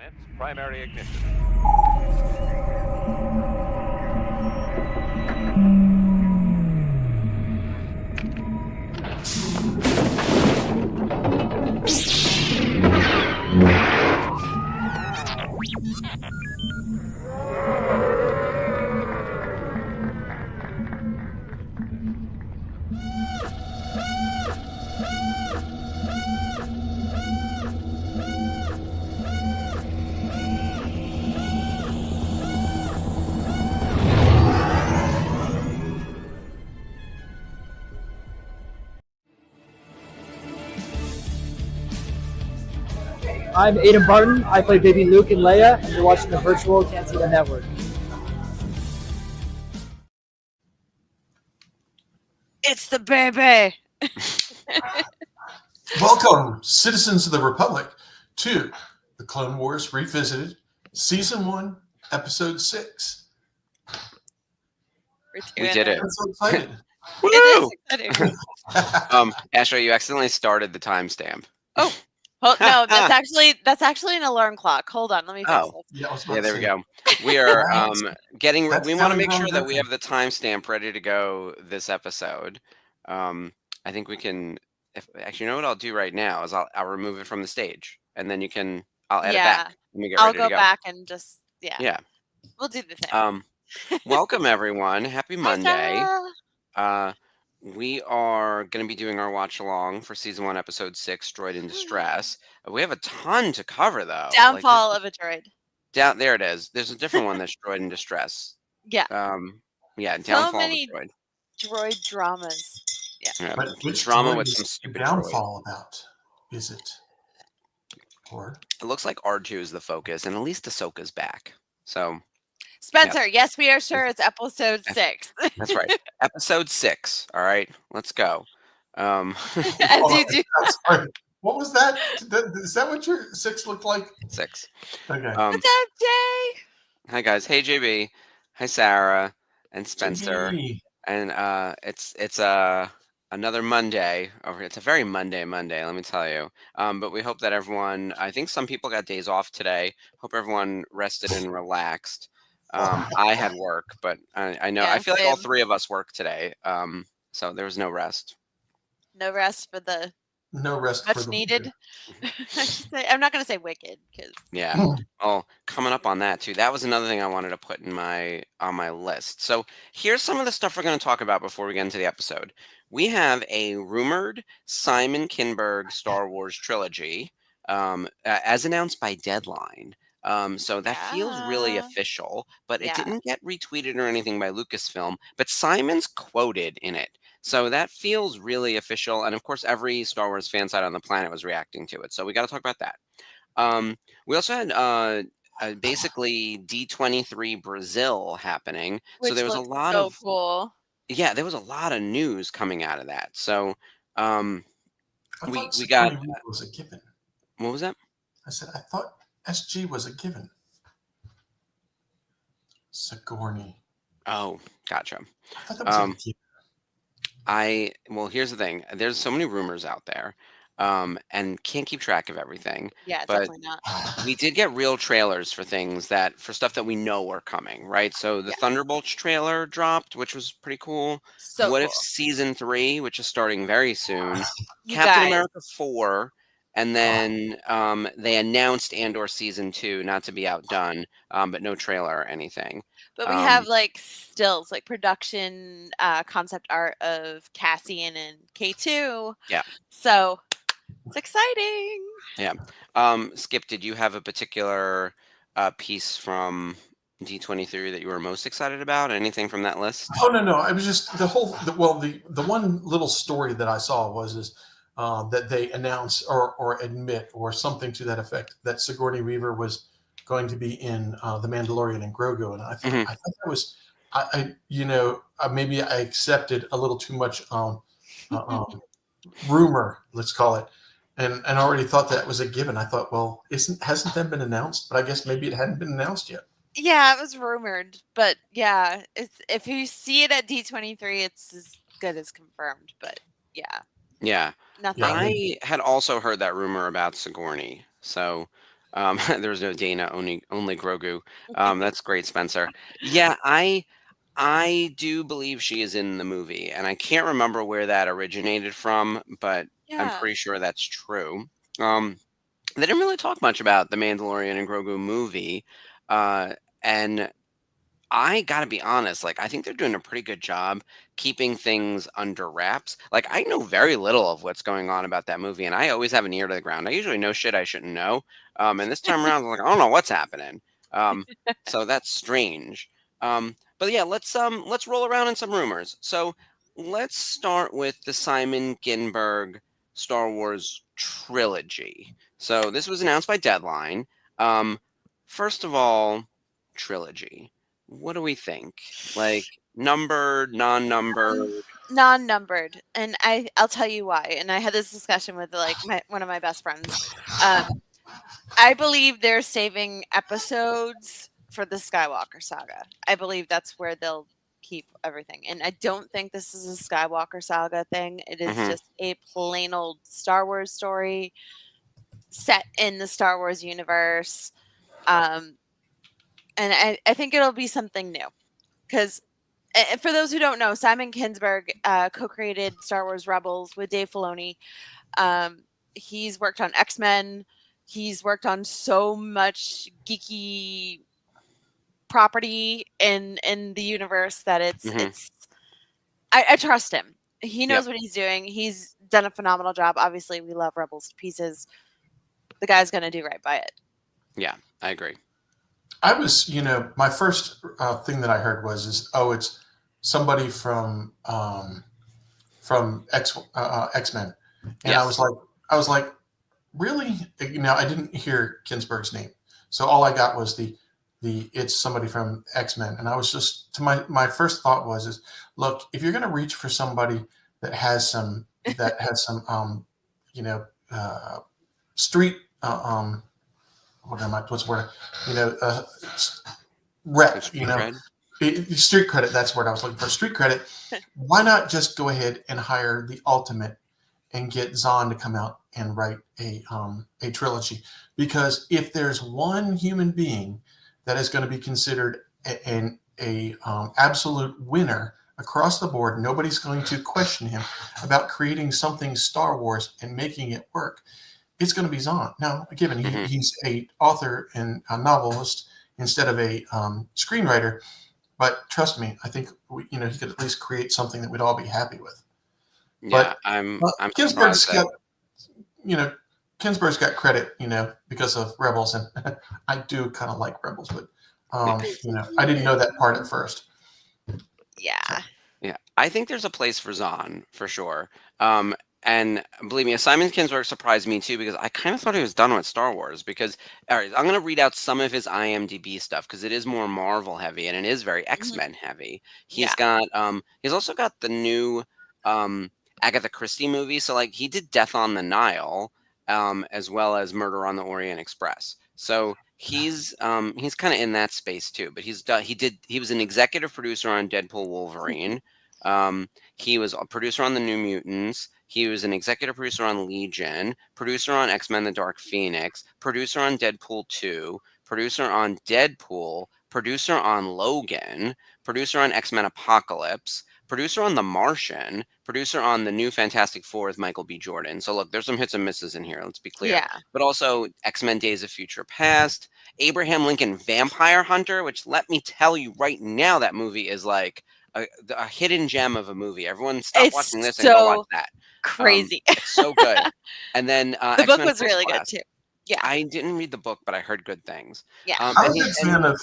Commence primary ignition. I'm Aiden Barton. I play Baby Luke and Leia, and you're watching the Virtual Cantina Network. It's the baby. Welcome, citizens of the Republic, to the Clone Wars Revisited, Season 1, Episode 6. We did it. I'm so excited. Woo! It is exciting. Ashley, you accidentally started the timestamp. Oh, no, that's actually an alarm clock. Hold on, let me fix Oh. this. Yeah, There we go. We are getting. That's We want to how we make sure run that we nothing. have the timestamp ready to go this episode. I think we can. Actually, you know what I'll do right now is I'll remove it from the stage, and then you can. I'll edit back. Let me get I'll ready go to go. back and just Yeah. we'll do the thing. Welcome everyone. Happy Monday. Sarah. We are going to be doing our watch along for season 1, episode 6, Droid in Distress. We have a ton to cover though. Downfall of a droid. Down there it is. There's a different one that's Droid in Distress. Yeah. Yeah, So Downfall many of a Droid. droid dramas. Yeah. But which Drama droid with is some the stupid droid. downfall about? Is it? Or It looks like R2 is the focus, and at least Ahsoka's back. So Spencer, yes, we are sure it's episode 6. that's right. Episode 6. All right, let's go. As Oh, you do. sorry. What was that? Is that what your 6 looked like? 6. Okay. What's up, Jay? Hi guys. Hey JB. Hi Sarah and Spencer. JB. And it's another Monday. It's a very Monday, let me tell you. But we hope that everyone. I think some people got days off today. Hope everyone rested and relaxed. I had work, but I know Yeah, I feel like all same. 3 of us worked today. So there was no rest. No rest for the No rest much for the needed. I'm not going to say wicked because Yeah. Oh, coming up on that too. That was another thing I wanted to put in on my list. So here's some of the stuff we're going to talk about before we get into the episode. We have a rumored Simon Kinberg Star Wars trilogy, as announced by Deadline. So that feels really Yeah. official, but it Yeah. didn't get retweeted or anything by Lucasfilm. But Simon's quoted in it. So that feels really official. And of course, every Star Wars fan site on the planet was reacting to it. So we got to talk about that. We also had basically D23 Brazil happening. which So there was a looks lot so of cool. there was a lot of news coming out of that. So I we thought got Sigourney Weaver was a given. what was that? I said I thought SG was a given. Sigourney. Oh, gotcha. I thought that was a given. Well, here's the thing. There's so many rumors out there, and can't keep track of everything. Yeah, But definitely not. we did get real trailers for stuff that we know are coming, right? So the Thunderbolts trailer dropped, which was pretty cool. So What cool. If Season 3, which is starting very soon, You Captain guys. America 4, and then they announced Andor Season 2, not to be outdone, but no trailer or anything. But we have like stills, like production concept art of Cassian and K2. Yeah. So it's exciting. Yeah. Skip, did you have a particular piece from D23 that you were most excited about? Anything from that list? Oh no, I was just the one little story that I saw was that they announce or admit or something to that effect that Sigourney Weaver was going to be in The Mandalorian and Grogu, and I thought that was maybe I accepted a little too much rumor, let's call it, and already thought that was a given. I thought, well, hasn't that been announced? But I guess maybe it hadn't been announced yet. Yeah, it was rumored, but yeah, it's if you see it at D23, it's as good as confirmed. But yeah, Yeah. nothing. I had also heard that rumor about Sigourney. So There was no Dana, only Grogu. That's great, Spencer. Yeah, I do believe she is in the movie, and I can't remember where that originated from, but I'm Yeah. pretty sure that's true. Um, they didn't really talk much about the Mandalorian and Grogu movie, and I gotta be honest, like, I think they're doing a pretty good job keeping things under wraps. Like, I know very little of what's going on about that movie, and I always have an ear to the ground. I usually know shit I shouldn't know. And this time around, I'm like, I don't know what's happening. So that's strange. But yeah, let's roll around in some rumors. So let's start with the Simon Kinberg Star Wars trilogy. So this was announced by Deadline. First of all, trilogy. What do we think? Like numbered, non-numbered? Non-numbered, and I'll tell you why. And I had this discussion with like one of my best friends. I believe they're saving episodes for the Skywalker saga. I believe that's where they'll keep everything. And I don't think this is a Skywalker saga thing. It is Mhm. just a plain old Star Wars story set in the Star Wars universe. And I think it'll be something new because for those who don't know, Simon Kinberg co-created Star Wars Rebels with Dave Filoni. He's worked on X-Men. He's worked on so much geeky property in the universe that Mhm. I trust him. He Yep. knows what he's doing. He's done a phenomenal job. Obviously, we love Rebels to pieces. The guy's gonna do right by it. Yeah, I agree. I was, my first thing that I heard it's somebody from X-Men, and Yes. I was like, really? Now I didn't hear Kinsberg's name, so all I got was the it's somebody from X-Men, and I was just to my first thought is look, if you're going to reach for somebody that has some you know street what's the word rep, Street cred. street credit, that's the word I was looking for, street credit. Why not just go ahead and hire the ultimate and get Zahn to come out and write a trilogy? Because if there's one human being that is going to be considered an absolute winner across the board, nobody's going to question him about creating something Star Wars and making it work. It's going to be Zahn. Now, given Mhm. he's a author and a novelist instead of a screenwriter, but trust me, I think he could at least create something that we'd all be happy with. Yeah, But I'm Ginsburg's surprised that got, you know, Ginsburg's got credit, because of Rebels, and I do kind of like Rebels, but I didn't know that part at first. Yeah. Yeah, I think there's a place for Zahn for sure. And believe me, Simon Kinberg surprised me too because I kind of thought he was done with Star Wars. Because all right, I'm going to read out some of his IMDb stuff because it is more Marvel heavy and it is very Mhm. X-Men heavy. Yeah. He's also got the new um Agatha Christie movie. So like he did Death on the Nile, as well as Murder on the Orient Express. So he's kind of in that space too. But he was an executive producer on Deadpool Wolverine. He was a producer on The New Mutants. He was an executive producer on Legion, producer on X-Men The Dark Phoenix, producer on Deadpool 2, producer on Deadpool, producer on Logan, producer on X-Men Apocalypse, producer on The Martian, producer on The New Fantastic Four with Michael B. Jordan. So look, there's some hits and misses in here, let's be clear. Yeah. But also X-Men Days of Future Past, Abraham Lincoln Vampire Hunter, which let me tell you right now, that movie is like a hidden gem of a movie. Everyone stop It's watching this and go watch so that. crazy. It's so good. And then The book X-Men was First really good Class. too. Yeah. I didn't read the book, but I heard good things. Yeah. I'm And a he big and fan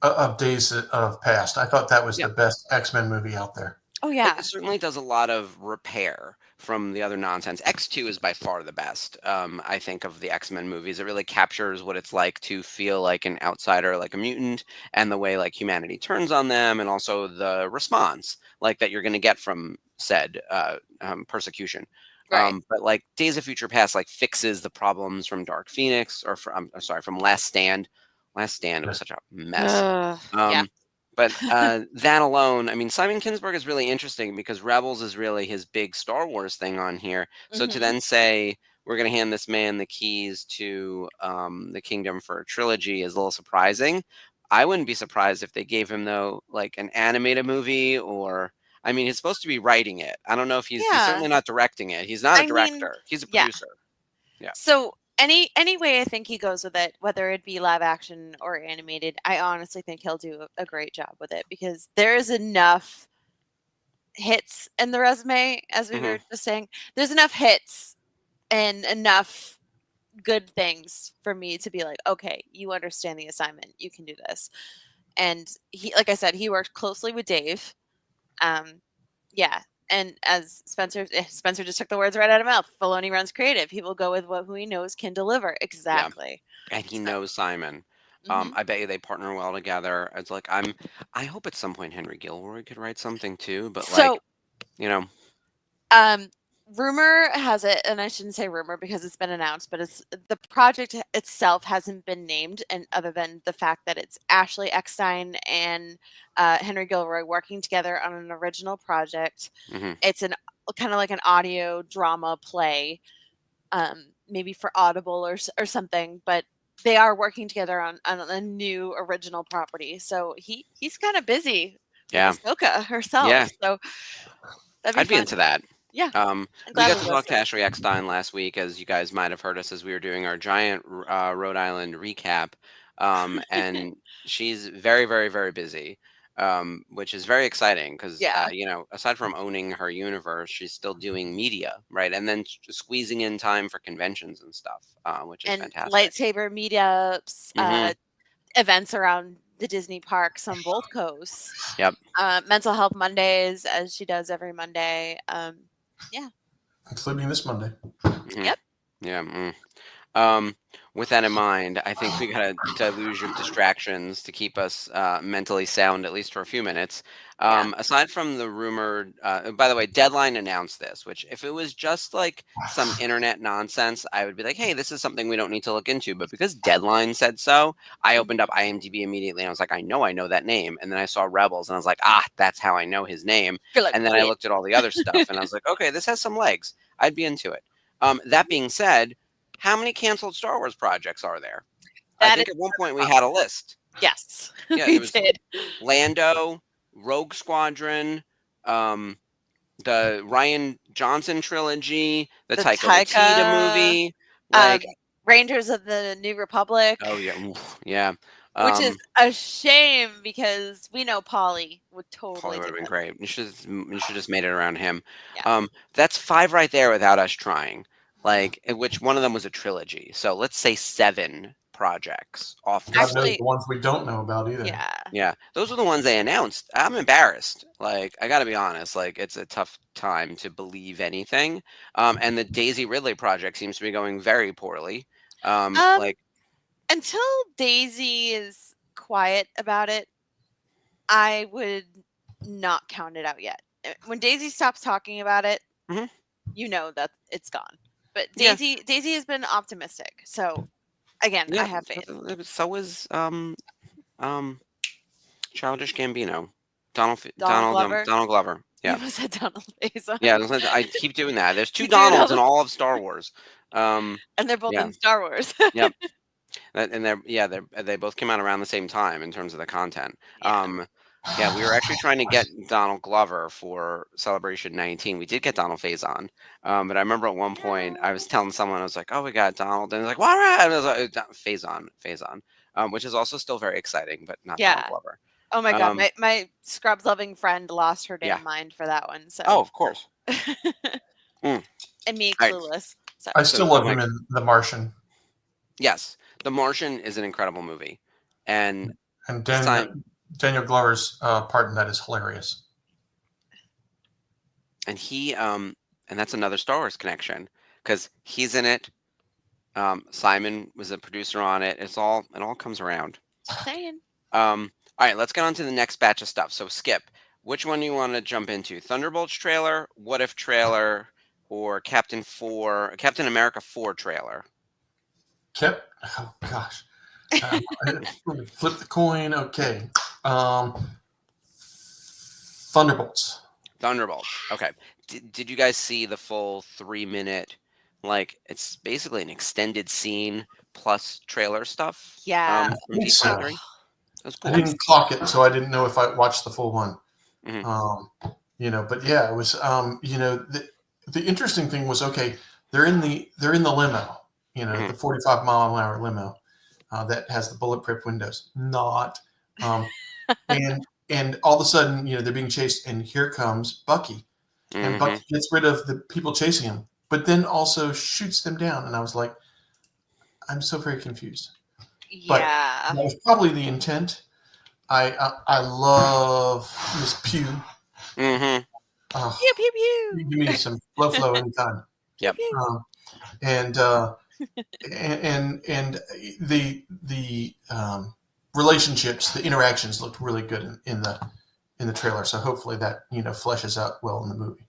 of Days of Past. I thought that was yeah, the best X-Men movie out there. Oh it yeah. certainly does a lot of repair from the other nonsense. X2 is by far the best, I think, of the X-Men movies. It really captures what it's like to feel like an outsider, like a mutant, and the way like humanity turns on them, and also the response like that you're going to get from said persecution. Right. But like Days of Future Past like fixes the problems from Dark Phoenix or from I'm sorry, from Last Stand. Last Stand, it was such a mess. Yeah. But that alone, I mean, Simon Kinberg is really interesting because Rebels is really his big Star Wars thing on here. So to Mhm. then say we're going to hand this man the keys to the kingdom for a trilogy is a little surprising. I wouldn't be surprised if they gave him, though, like an animated movie, or I mean, he's supposed to be writing it. I don't know if he's Yeah. certainly not directing it. He's not a I mean, director. He's a yeah. producer. Yeah. So any way I think he goes with it, whether it be live action or animated, I honestly think he'll do a great job with it, because there is enough hits in the resume, as we Mhm. were just saying. There's enough hits and enough good things for me to be like, okay, you understand the assignment, you can do this. And he, like I said, he worked closely with Dave. Yeah. And as Spencer just took the words right out of mouth. Filoni runs creative. He will go with who he knows can deliver. Exactly. And he So- knows Simon. Mhm. I bet you they partner well together. It's like I hope at some point Henry Gilroy could write something too, but like, So, you know, rumor has it, and I shouldn't say rumor because it's been announced, but it's the project itself hasn't been named, and other than the fact that it's Ashley Eckstein and Henry Gilroy working together on an original project. mhm. It's an kind of like an audio drama play, maybe for Audible or something, but they are working together on a new original property. So he's kind of busy Yeah. with Ahsoka herself. Yeah. So that'd be I'd be fun. into that. Yeah. I'm We glad got we to talk to listened. Ashley Eckstein last week, as you guys might have heard us as we were doing our giant Rhode Island recap. And she's very, very, very busy, which is very exciting because, Yeah. you know, aside from owning her universe, she's still doing media, right? And then squeezing in time for conventions and stuff, which is And fantastic. lightsaber meetups, Mhm. events around the Disney parks on both coasts. Yep. Mental Health Mondays, as she does every Monday. Yeah. including this Monday. Mhm. Yep. Yeah. With that in mind, I think we got a deluge of distractions to keep us mentally sound, at least for a few minutes. Yeah. Aside from the rumored, by the way, Deadline announced this, which if it was just like some internet nonsense, I would be like, hey, this is something we don't need to look into. But because Deadline said so, I opened up IMDb immediately and I was like, I know that name. And then I saw Rebels and I was like, that's how I know his name. You're like, And then I wait. looked at all the other stuff and I was like, okay, this has some legs. I'd be into it. That being said, how many canceled Star Wars projects are there? I That think is at one point we had a list. Yes. Yeah, we there was did. Lando, Rogue Squadron, the Ryan Johnson trilogy, the The Taika Waititi movie. Like, Rangers of the New Republic. oh yeah, oof, yeah. Which is a shame because we know Polly would totally Probably would do have been it. great. You should just made it around him. Yeah. That's 5 right there without us trying. Like, in which one of them was a trilogy. So let's say 7 projects off the God knows Actually- the ones we don't know about either. Yeah. Yeah, those were the ones they announced. I'm embarrassed. Like, I got to be honest. Like, it's a tough time to believe anything. And the Daisy Ridley project seems to be going very poorly. Like, Until Daisy is quiet about it, I would not count it out yet. When Daisy stops talking about it, Mhm. you know that it's gone. But Yeah. Daisy has been optimistic. So again, yeah, I have faith. so was Childish Gambino, Donald Glover? Glover. You Yeah, almost said Donald Faison. yeah. I keep doing that. There's 2 You do it Donalds all in all of Star Wars. And they're both yeah. in Star Wars. Yep. And they both came out around the same time in terms of the content. Yeah. Yeah, we were actually trying to get Donald Glover for Celebration 19. We did get Donald Faison, but I remember at one point I was telling someone, I was like, "Oh, we got Donald," and I was like, "What?" And I was like, Faison, which is also still very exciting, but not Donald Yeah. Glover. Oh my god, Um, my Scrubs loving friend lost her damn Yeah. mind for that one. So Oh, of course. and me All right. clueless. Sorry. I still So, love Mike- him in The Martian. Yes, The Martian is an incredible movie, and And This time- Daniel Glover's part in that is hilarious. he and that's another Star Wars connection because he's in it. Simon was a producer on it. It all comes around. Just saying. All right, let's get on to the next batch of stuff. So Skip, which one do you want to jump into? Thunderbolts trailer, What If trailer, or Captain America 4 trailer? Oh gosh. Flip the coin. Okay. Thunderbolts. Thunderbolts. Okay. Did you guys see the full 3-minute like it's basically an extended scene plus trailer stuff. Yeah. From think so. D23. That was I cool. didn't clock it, so I didn't know if I watched the full one. Mhm. But yeah, it was. The interesting thing was, okay, they're in the limo, Mhm. the 45-mile-an-hour limo that has the bulletproof windows. Not, and all of a sudden, they're being chased, and here comes Bucky, and Mhm. Bucky gets rid of the people chasing him, but then also shoots them down, and I was like, I'm so very confused. But Yeah. that was probably the intent. I love Miss Pugh. Mhm. Oh, Pew pew pew. give me some flow anytime. Pew Yep. pew. And the relationships, the interactions looked really good in the trailer. So hopefully that fleshes out well in the movie.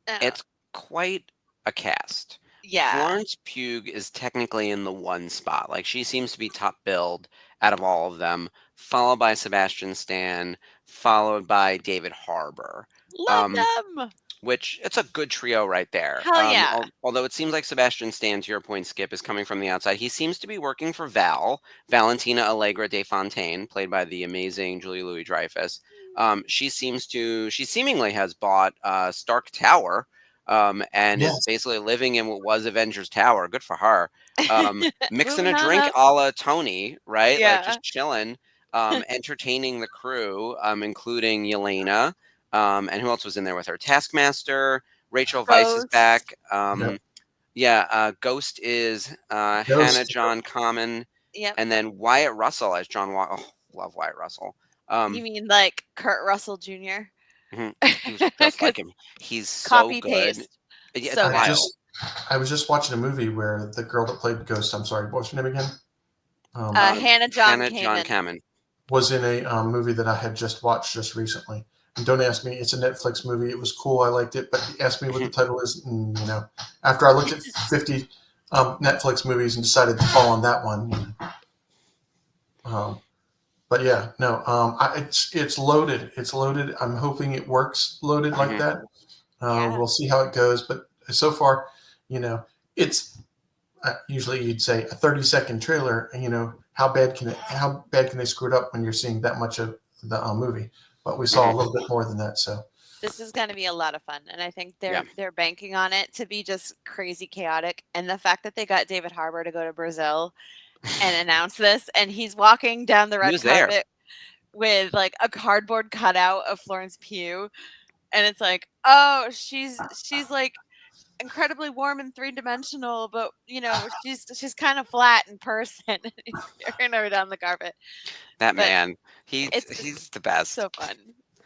It's quite a cast. Yeah. Florence Pugh is technically in the one spot. Like she seems to be top billed out of all of them, followed by Sebastian Stan, followed by David Harbour. Love them. Which it's a good trio right there. Hell yeah. Although it seems like Sebastian Stan, to your point, Skip, is coming from the outside. He seems to be working for Valentina Allegra de Fontaine, played by the amazing Julie Louis-Dreyfus. She seemingly has bought Stark Tower, and is Yes. basically living in what was Avengers Tower. Good for her. Mixing a Moving on drink up. a la Tony, right? Like Yeah. just chilling, entertaining the crew, including Yelena. And who else was in there with her? Taskmaster, Rachel Weisz is Ghost. back. Yep. Ghost is Hannah Ghost. John Common, Yep. and then Wyatt Russell as John. Love Wyatt Russell. You mean like Kurt Russell Jr.? Mhm. He was just like him. He's so Copy good. paste. Yeah, So it's good. wild. I was just watching a movie where the girl that played Ghost, I'm sorry, what's her name again? Hannah John John Kamen. Kamen. Was in a movie that I had just watched just recently. And don't ask me; it's a Netflix movie. It was cool. I liked it, but ask me what the title is. And, after I looked at 50 Netflix movies and decided to fall on that one. But yeah, no, it's loaded. It's loaded. I'm hoping it works loaded like Mhm. that. Yeah. We'll see how it goes. But so far, it's usually you'd say a 30-second trailer. And, how bad can they screw it up when you're seeing that much of the movie? But we saw a little bit more than that. So This is going to be a lot of fun, and I think Yeah. they're banking on it to be just crazy chaotic. And the fact that they got David Harbour to go to Brazil and announce this, and he's walking down the red was there. carpet with like a cardboard cutout of Florence Pugh, and it's like, oh, she's like incredibly warm and three-dimensional, but she's kind of flat in person. He's carrying her down the carpet. That But man, it's just he's the best. so fun.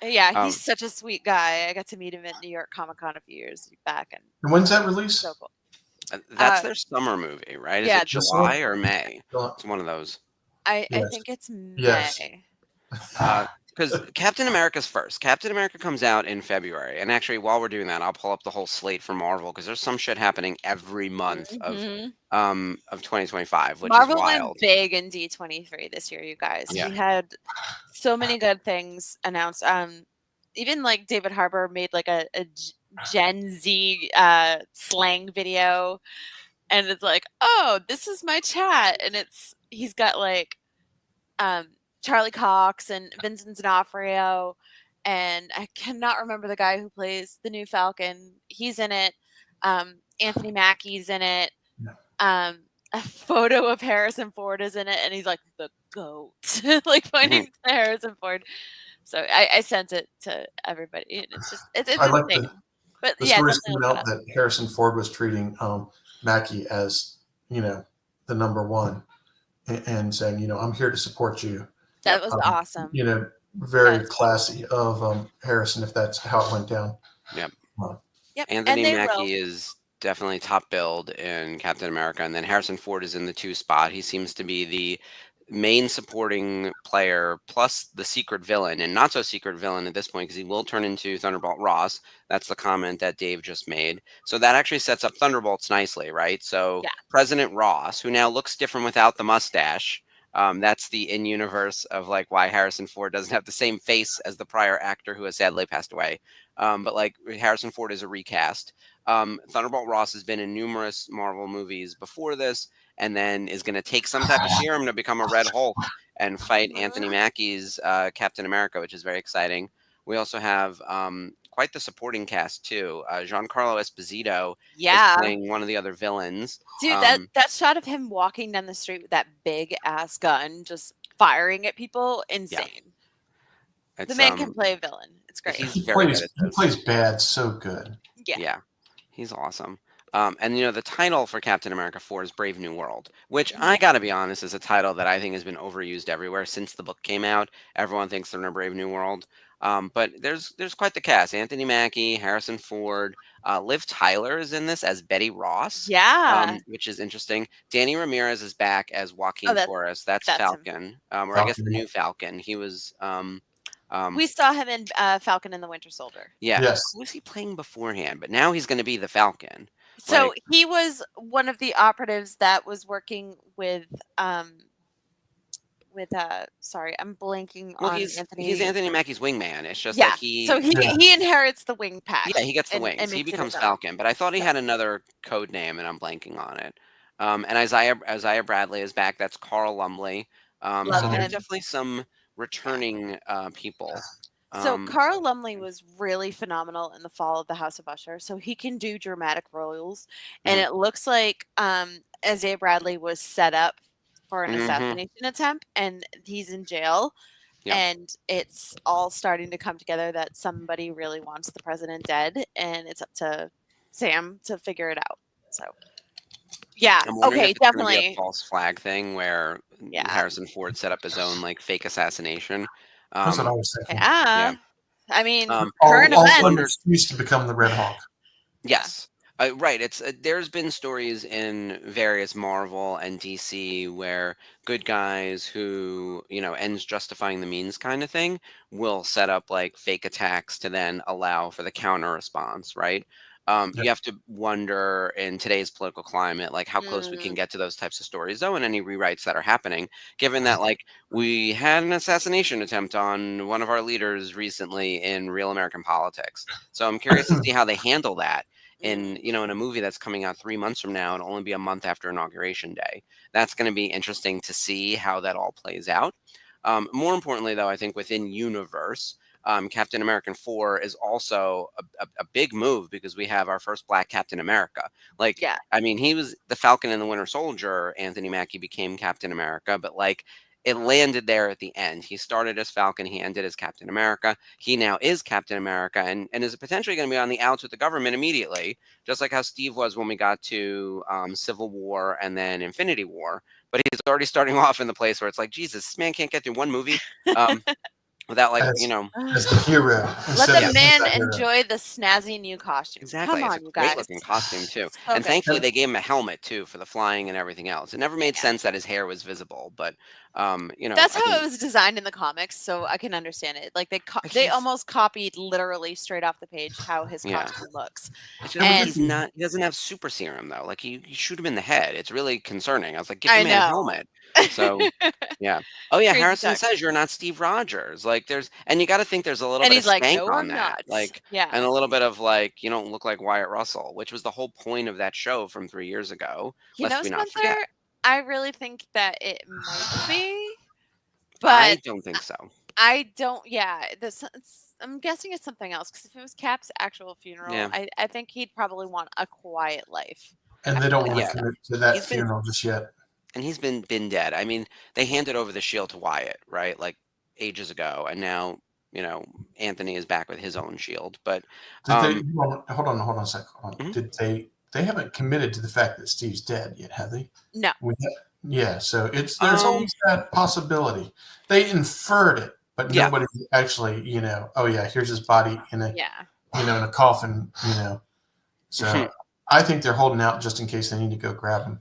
Yeah, Um, he's such a sweet guy. I got to meet him at New York Comic Con a few years back, and when's that release? so cool. That's their summer movie, right? yeah, Is it July or May? Yes. It's one of those. I Yes. think it's May. Yes. Because Captain America's first. Captain America comes out in February, and actually, while we're doing that, I'll pull up the whole slate for Marvel because there's some shit happening every month Mhm. of 2025, which Marvel is went wild. big in D23 this year, you guys. Yeah. We had so many good things announced. Even like David Harbour made like a Gen Z slang video, and it's like, oh, this is my chat, and he's got like Charlie Cox and Vincent D'Onofrio, and I cannot remember the guy who plays the new Falcon. He's in it. Anthony Mackie's in it. Yeah. A photo of Harrison Ford is in it, and he's like the goat, like pointing to Harrison Ford. So I sent it to everybody, and it's I like insane. But the yeah, stories definitely coming look out it up. that Harrison Ford was treating Mackie as the number one and saying I'm here to support you. That was awesome. Very classy of Harrison if that's how it went down. Yep. Yep. Anthony and they Mackie will. is definitely top billed in Captain America, and then Harrison Ford is in the 2 spot. He seems to be the main supporting player plus the secret villain, and not so secret villain at this point because he will turn into Thunderbolt Ross. That's the comment that Dave just made. So that actually sets up Thunderbolts nicely, right? So Yeah. President Ross, who now looks different without the mustache. That's the in-universe of like why Harrison Ford doesn't have the same face as the prior actor who has sadly passed away. But like Harrison Ford is a recast. Thunderbolt Ross has been in numerous Marvel movies before this, and then is going to take some type of serum to become a Red Hulk and fight Anthony Mackie's Captain America, which is very exciting. We also have quite the supporting cast too. Giancarlo Esposito is playing one of the other villains. Dude, that shot of him walking down the street with that big ass gun, just firing at people, insane. The man can play a villain. It's great. He's very good at this. He plays bad so good. Yeah. He's awesome. And the title for Captain America 4 is Brave New World, which I gotta be honest is a title that I think has been overused everywhere since the book came out. Everyone thinks they're in a Brave New World. But there's quite the cast. Anthony Mackie, Harrison Ford, Liv Tyler is in this as Betty Ross. Yeah. Which is interesting. Danny Ramirez is back as Joaquin Torres. That's Falcon. Or I guess the new Falcon. He was we saw him in Falcon and the Winter Soldier. Yeah. Yes. Who was he playing beforehand? But now he's going to be the Falcon. So he was one of the operatives that was working with sorry, I'm blanking on Anthony. He's Anthony Mackie's wingman. It's just that he inherits the wing pack. Yeah, he gets the wings. And he becomes Falcon. But I thought he had another code name, and I'm blanking on it. And Isaiah Bradley is back. That's Carl Lumley. So there's definitely some returning people. So Carl Lumley was really phenomenal in The Fall of the House of Usher. So he can do dramatic roles, and it looks like Isaiah Bradley was set up for an assassination attempt, and he's in jail. Yep. And it's all starting to come together that somebody really wants the president dead, and it's up to Sam to figure it out. So, yeah, okay, definitely be a false flag thing where Harrison Ford set up his own fake assassination. That's what I was thinking. Yeah. I mean, current events used to become the Red Hawk. Yes. Right. It's there's been stories in various Marvel and DC where good guys who, ends justifying the means kind of thing will set up fake attacks to then allow for the counter response. Right. You have to wonder in today's political climate, how close we can get to those types of stories, though, and any rewrites that are happening, given that we had an assassination attempt on one of our leaders recently in real American politics. So I'm curious to see how they handle that in a movie that's coming out 3 months from now. It'll only be a month after Inauguration Day. That's going to be interesting to see how that all plays out. More importantly, though, I think within universe, Captain America 4 is also a big move because we have our first Black Captain America. I mean, he was the Falcon and the Winter Soldier. Anthony Mackie became Captain America, but it landed there at the end. He started as Falcon. He ended as Captain America. He now is Captain America and is potentially going to be on the outs with the government immediately, just like how Steve was when we got to Civil War and then Infinity War. But he's already starting off in the place where it's Jesus, this man can't get through one movie. Without as the hero. Let the man enjoy the snazzy new costume. Exactly. Come on, it's a you great guys. looking costume too. So and thankfully they gave him a helmet too for the flying and everything else. It never made sense that his hair was visible, but that's how it was designed in the comics, so I can understand it. They almost copied literally straight off the page how his costume looks. He doesn't have super serum though. You shoot him in the head. It's really concerning. I was give him a helmet. So yeah. Oh yeah, Harrison says you're not Steve Rogers. And you got to think there's a little bit of stank on that. And a little bit of you don't look like Wyatt Russell, which was the whole point of that show from 3 years ago. Spencer, I really think that it might be, but I don't think so. I don't. Yeah, I'm guessing it's something else because if it was Cap's actual funeral, I think he'd probably want a quiet life. And they don't want to commit to that funeral just yet. And he's been dead. I mean, they handed over the shield to Wyatt, right? Ages ago, and now Anthony is back with his own shield. But hold on a second. Mm-hmm. Did they haven't committed to the fact that Steve's dead yet, have they? No. So there's always that possibility. They inferred it, but nobody actually, here's his body in a in a coffin, So I think they're holding out just in case they need to go grab him.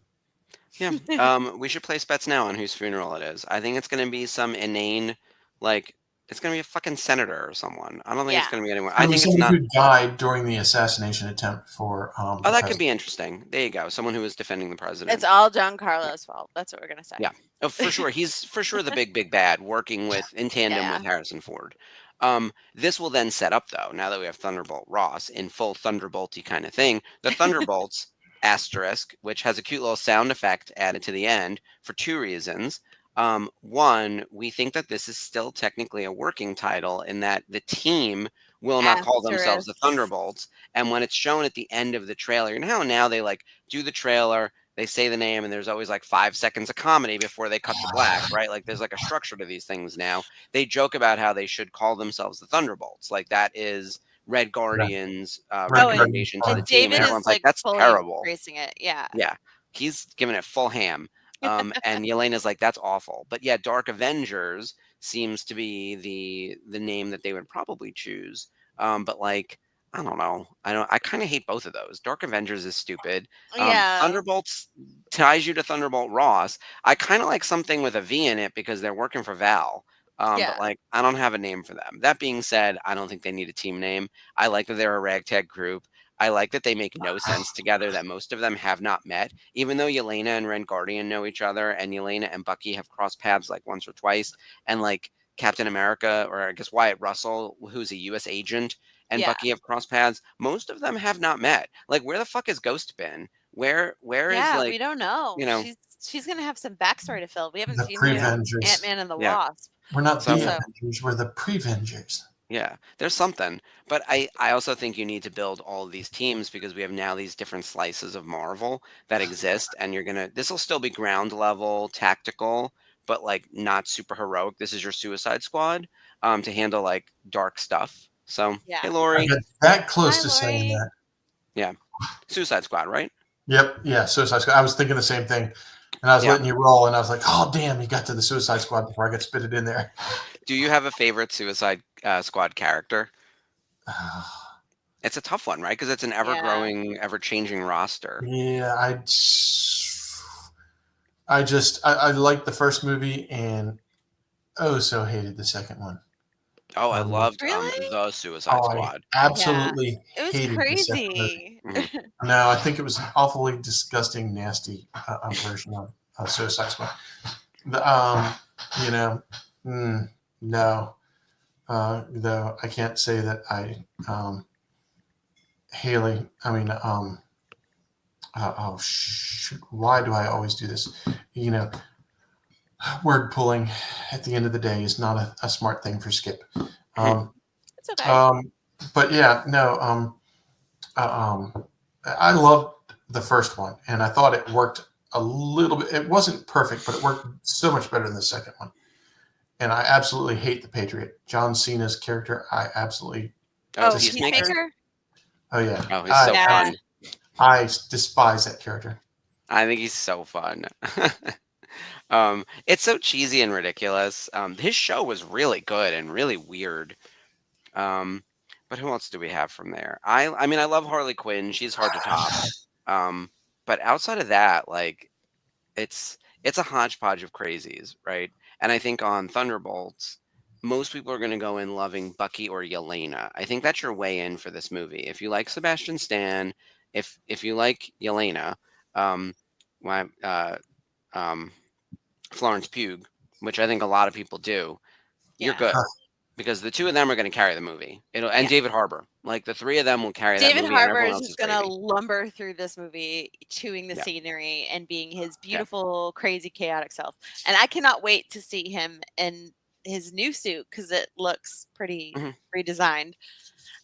Yeah. We should place bets now on whose funeral it is. I think it's going to be some inane, it's going to be a fucking senator or someone. I don't think it's going to be anyone. I think it's not. Who died during the assassination attempt for. That could be interesting. There you go. Someone who was defending the president. It's all Giancarlo's fault. That's what we're going to say. Yeah. Oh, for sure. He's for sure the big bad, working in tandem with Harrison Ford. This will then set up, though, now that we have Thunderbolt Ross in full Thunderbolty kind of thing, the Thunderbolts asterisk, which has a cute little sound effect added to the end for 2 reasons. One, we think that this is still technically a working title in that the team will not call themselves the Asterisk. Thunderbolts. And when it's shown at the end of the trailer, you know how now they like do the trailer, they say the name, and there's always like 5 seconds of comedy before they cut to black, right? Like there's like a structure to these things now. They joke about how they should call themselves the Thunderbolts. Like that is Red Guardian's Red recommendation to Guardian. the team. And David is everyone's like, like that's fully terrible. embracing it. Yeah. Yeah. He's giving it full ham. And Yelena's like, that's awful. But yeah, Dark Avengers seems to be the name that they would probably choose. But like, I don't know. I kind of hate both of those. Dark Avengers is stupid. Yeah. Thunderbolts ties you to Thunderbolt Ross. I kind of like something with a V in it because they're working for Val. Yeah. But like, I don't have a name for them. That being said, I don't think they need a team name. I like that they're a ragtag group. I like that they make no sense together, that most of them have not met, even though Yelena and Red Guardian know each other, and Yelena and Bucky have crossed paths like once or twice, and like Captain America, or I guess Wyatt Russell, who's a U.S. agent, and Yeah. Bucky have crossed paths. Most of them have not met. Like, where the fuck has Ghost been? Where is Yeah, like, we don't know. you know, She's gonna have some backstory to fill. We haven't The seen Pre-Vengers. Ant-Man and the Yeah. Wasp. We're not So- the Avengers. We're the Pre-Vengers. yeah, there's something. But I also think you need to build all of these teams because we have now these different slices of Marvel that exist, and this will still be ground level, tactical, but like not super heroic. This is your Suicide Squad to handle like dark stuff. So Yeah. hey I Lori, got that close Hi, to saying Lori. that. Suicide Squad, right? Yep. Yeah. Suicide Squad. I was thinking the same thing. And I was Yeah. letting you roll, and I was like, oh, damn, you got to the Suicide Squad before I got spitted in there. Do you have a favorite Suicide Squad character? It's a tough one, right? Because it's an ever-growing, ever-changing roster. Yeah, I liked the first movie and so hated the second one. Oh, I loved Really? the Suicide Squad. I absolutely It was hated the second movie. crazy. No, I think it was an awfully disgusting, nasty version of Suicide Squad. No. Though I can't say that I Haley. I mean, shoot, why do I always do this? Word pulling at the end of the day is not a smart thing for Skip. It's okay. But yeah, no. I loved the first one, and I thought it worked a little bit. It wasn't perfect, but it worked so much better than the second one. And I absolutely hate the Patriot. John Cena's character, I absolutely. Oh, Peacemaker? Peacemaker? Oh yeah. Oh, he's so fun. I despise that character. I think he's so fun. It's so cheesy and ridiculous. His show was really good and really weird. But who else do we have from there? I mean, I love Harley Quinn. She's hard to top. But outside of that, like, it's a hodgepodge of crazies, right? And I think on Thunderbolts, most people are going to go in loving Bucky or Yelena. I think that's your way in for this movie. If you like Sebastian Stan, if you like Yelena, Florence Pugh, which I think a lot of people do, you're good. Because the two of them are going to carry the movie. And David Harbour. Like, the three of them will carry that movie. David Harbour and is just going to lumber through this movie, chewing the scenery and being his beautiful, crazy, chaotic self. And I cannot wait to see him in his new suit because it looks pretty redesigned.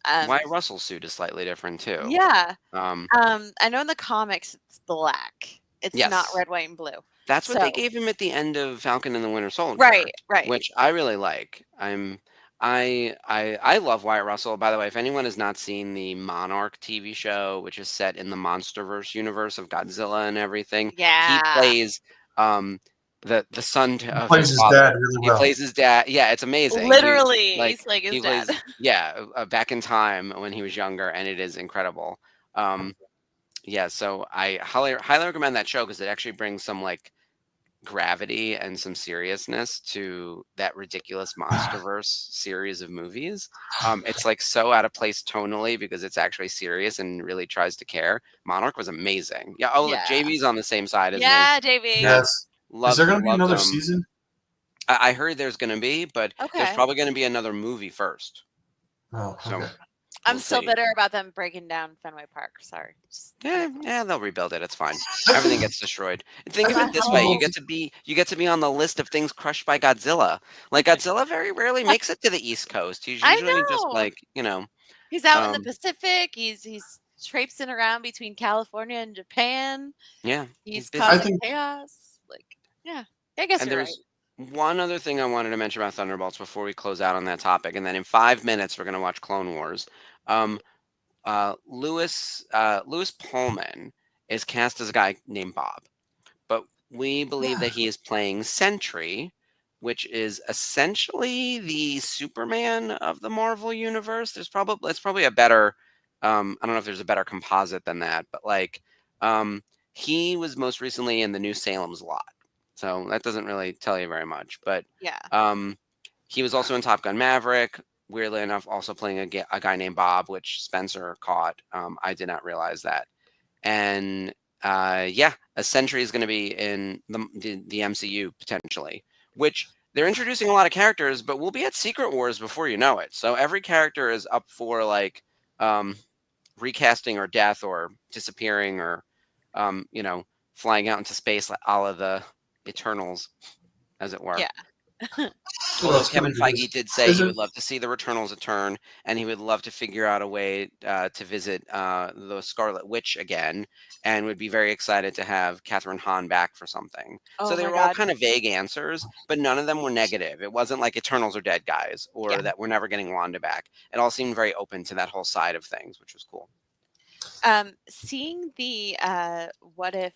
Wyatt Russell's suit is slightly different, too. Yeah. I know in the comics it's black. It's not red, white, and blue. That's what they gave him at the end of Falcon and the Winter Soldier. Right. Which I really like. I love Wyatt Russell. By the way, if anyone has not seen the Monarch TV show, which is set in the MonsterVerse universe of Godzilla and everything, he plays the son of plays his dad really well. He plays his dad. Yeah, it's amazing. Literally, he's like his dad. Plays, back in time when he was younger, and it is incredible. So I highly recommend that show because it actually brings some like gravity and some seriousness to that ridiculous MonsterVerse series of movies. It's like so out of place tonally because it's actually serious and really tries to care. Monarch was amazing. Look, JB's on the same side as me. Yeah, JB. Yes. Is there going to be another season? I heard there's going to be, but there's Okay. probably going to be another movie first. Oh, So okay. I'm we'll still see. bitter about them breaking down Fenway Park. Sorry. Yeah, they'll rebuild it. It's fine. I Everything think gets destroyed. Think of I it this way: hope. you get to be on the list of things crushed by Godzilla. Like Godzilla very rarely makes it to the East Coast. He's I usually just know. like He's out in the um, Pacific. He's traipsing around between California and Japan. yeah, He's he's I busy. causing think chaos. Like, yeah, I guess And you're right. there's one other thing I wanted to mention about Thunderbolts before we close out on that topic, and then in 5 minutes we're going to watch Clone Wars. Um, Lewis Pullman is cast as a guy named Bob, but we believe that he is playing Sentry, which is essentially the Superman of the Marvel universe. It's probably a better I don't know if there's a better composite than that, but like he was most recently in the new Salem's Lot. So that doesn't really tell you very much, but Yeah. he was also in Top Gun Maverick. Weirdly enough, also playing a guy named Bob, which Spencer caught. I did not realize that. And yeah, a Sentry is going to be in the MCU potentially, which they're introducing a lot of characters, but we'll be at Secret Wars before you know it. So every character is up for like recasting or death or disappearing or flying out into space, a la the Eternals, as it were. Yeah. Although it's Kevin gonna be Feige did say is he it would love to see the Returnals return, and he would love to figure out a way to visit the Scarlet Witch again, and would be very excited to have Catherine Hahn back for something. So Oh they my were all God. kind of vague answers, but none of them were negative. It wasn't like Eternals are dead, guys, or Yeah. that we're never getting Wanda back. It all seemed very open to that whole side of things, which was cool. Seeing the What If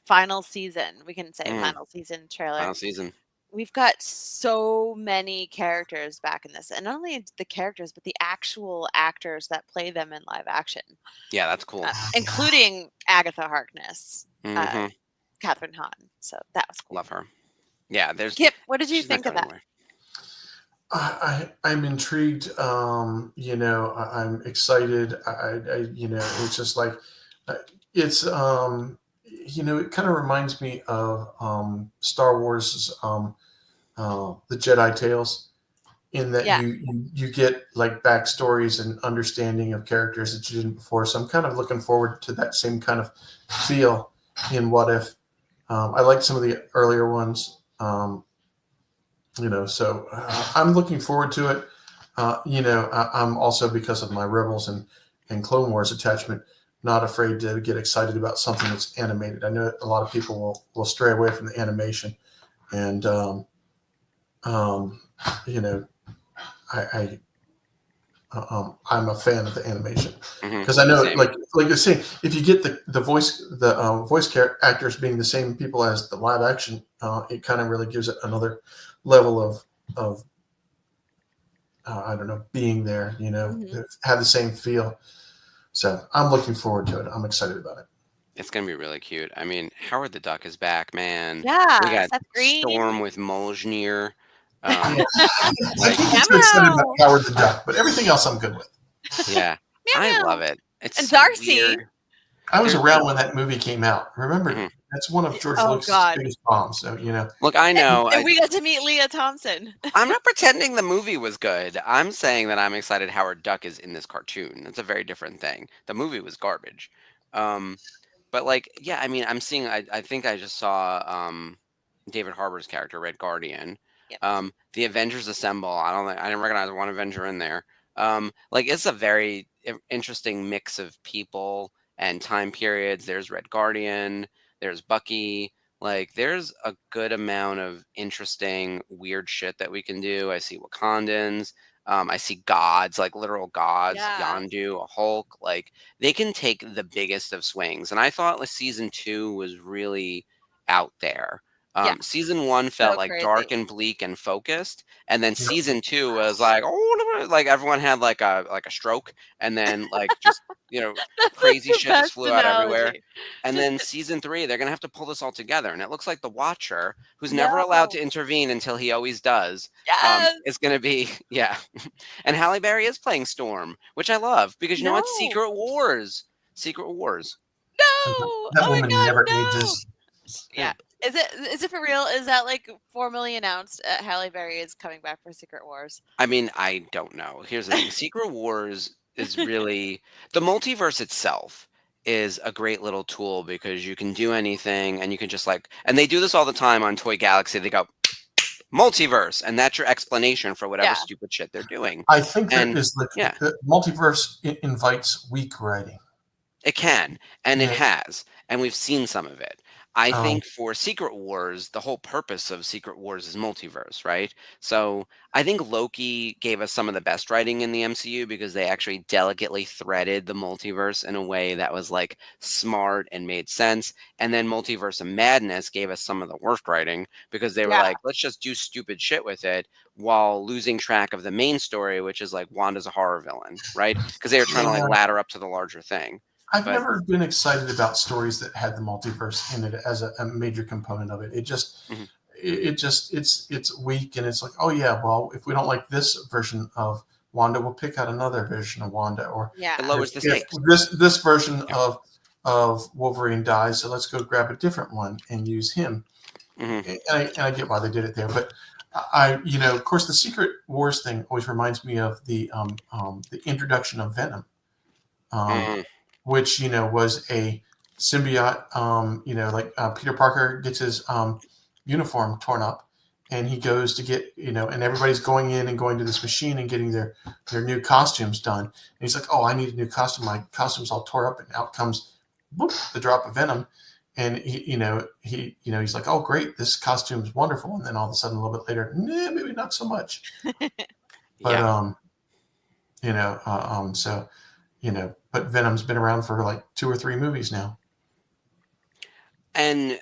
final season, we can say Mm, final season trailer. final season. We've got so many characters back in this, and not only the characters, but the actual actors that play them in live action, Yeah, that's cool. including Agatha Harkness, hmm Catherine Hahn. So that was cool. Love her. Yeah, there's. Kip, what did you She's not think of going that? anywhere. I'm intrigued. I'm excited. It's just like it's it kind of reminds me of Star Wars, the Jedi Tales, in that Yeah. you get like backstories and understanding of characters that you didn't before. So I'm kind of looking forward to that same kind of feel in What If. I like some of the earlier ones. So I'm looking forward to it. I'm also, because of my Rebels and Clone Wars attachment, not afraid to get excited about something that's animated. I know a lot of people will stray away from the animation, and I'm a fan of the animation because I know, Same. like you're saying, if you get the voice actors being the same people as the live action, it kind of really gives it another level of I don't know, being there. Have the same feel. So I'm looking forward to it. I'm excited about it. It's gonna be really cute. I mean, Howard the Duck is back, man. Yeah, We got Seth Green. Storm with Molesnir. I Like, think I'm excited about Howard the Duck, but everything else I'm good with. yeah, Meow, I meow. love it. It's And so Darcy. weird. I was around when that movie came out. Remember, Mhm. that's one of George Oh, Lucas's God. biggest bombs. So Look, I know. And we got to meet Leah Thompson. I'm not pretending the movie was good. I'm saying that I'm excited Howard Duck is in this cartoon. That's a very different thing. The movie was garbage. But like, yeah, I mean, I'm seeing. I think I just saw David Harbour's character, Red Guardian. Yep. The Avengers Assemble. I didn't recognize one Avenger in there. Like, it's a very interesting mix of people and time periods. There's Red Guardian. There's Bucky. Like, there's a good amount of interesting, weird shit that we can do. I see Wakandans. I see gods, like literal gods, Yeah. Yondu, a Hulk. Like, they can take the biggest of swings. And I thought like season 2 was really out there. Yeah. Season 1 felt So like crazy. dark and bleak and focused, and then season 2 was like, oh, like everyone had like a stroke, and then like just crazy the shit just best flew out everywhere. analogy. And then season 3, they're gonna have to pull this all together, and it looks like the Watcher, who's never allowed to intervene until he always does, Yes. is gonna be And Halle Berry is playing Storm, which I love because you know what? No. Secret Wars. No. That Oh my woman God, never no. ages. Yeah. Is it for real? Is that like formally announced? Halle Berry is coming back for Secret Wars. I mean, I don't know. Here's the thing. Secret Wars is really the multiverse itself is a great little tool because you can do anything and you can just like and they do this all the time on Toy Galaxy. They go multiverse and that's your explanation for whatever Yeah. stupid shit they're doing. I think that And is yeah. the multiverse invites weak writing. It can, and it Yeah. has, and we've seen some of it. I Um, think for Secret Wars, the whole purpose of Secret Wars is multiverse, right? So I think Loki gave us some of the best writing in the MCU because they actually delicately threaded the multiverse in a way that was like smart and made sense. And then Multiverse of Madness gave us some of the worst writing because they were Yeah. like, let's just do stupid shit with it while losing track of the main story, which is like Wanda's a horror villain, right? Because they were trying to like Yeah. ladder up to the larger thing. I've But never been excited about stories that had the multiverse in it as a major component of it. It just, Mhm. it's weak, and it's like, oh yeah, well, if we don't like this version of Wanda, we'll pick out another version of Wanda, or it Yeah. lowers the if stakes. this version Yeah. of Wolverine dies, so let's go grab a different one and use him. Mhm. And I get why they did it there, but of course, the Secret Wars thing always reminds me of the introduction of Venom. Mm. Which was a symbiote. Peter Parker gets his uniform torn up, and he goes to get and everybody's going in and going to this machine and getting their new costumes done. And he's like, "Oh, I need a new costume. My costume's all tore up." And out comes whoop, the drop of Venom, and he's like, "Oh, great, this costume's wonderful." And then all of a sudden, a little bit later, nah, maybe not so much. But Yeah. so. But Venom's been around for like 2 or 3 movies now. And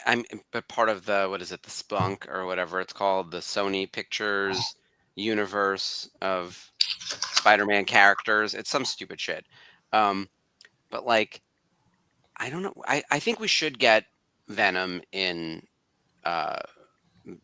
but part of the what is it, the Spunk or whatever it's called, the Sony Pictures universe of Spider-Man characters. It's some stupid shit. But like I don't know. I think we should get Venom in uh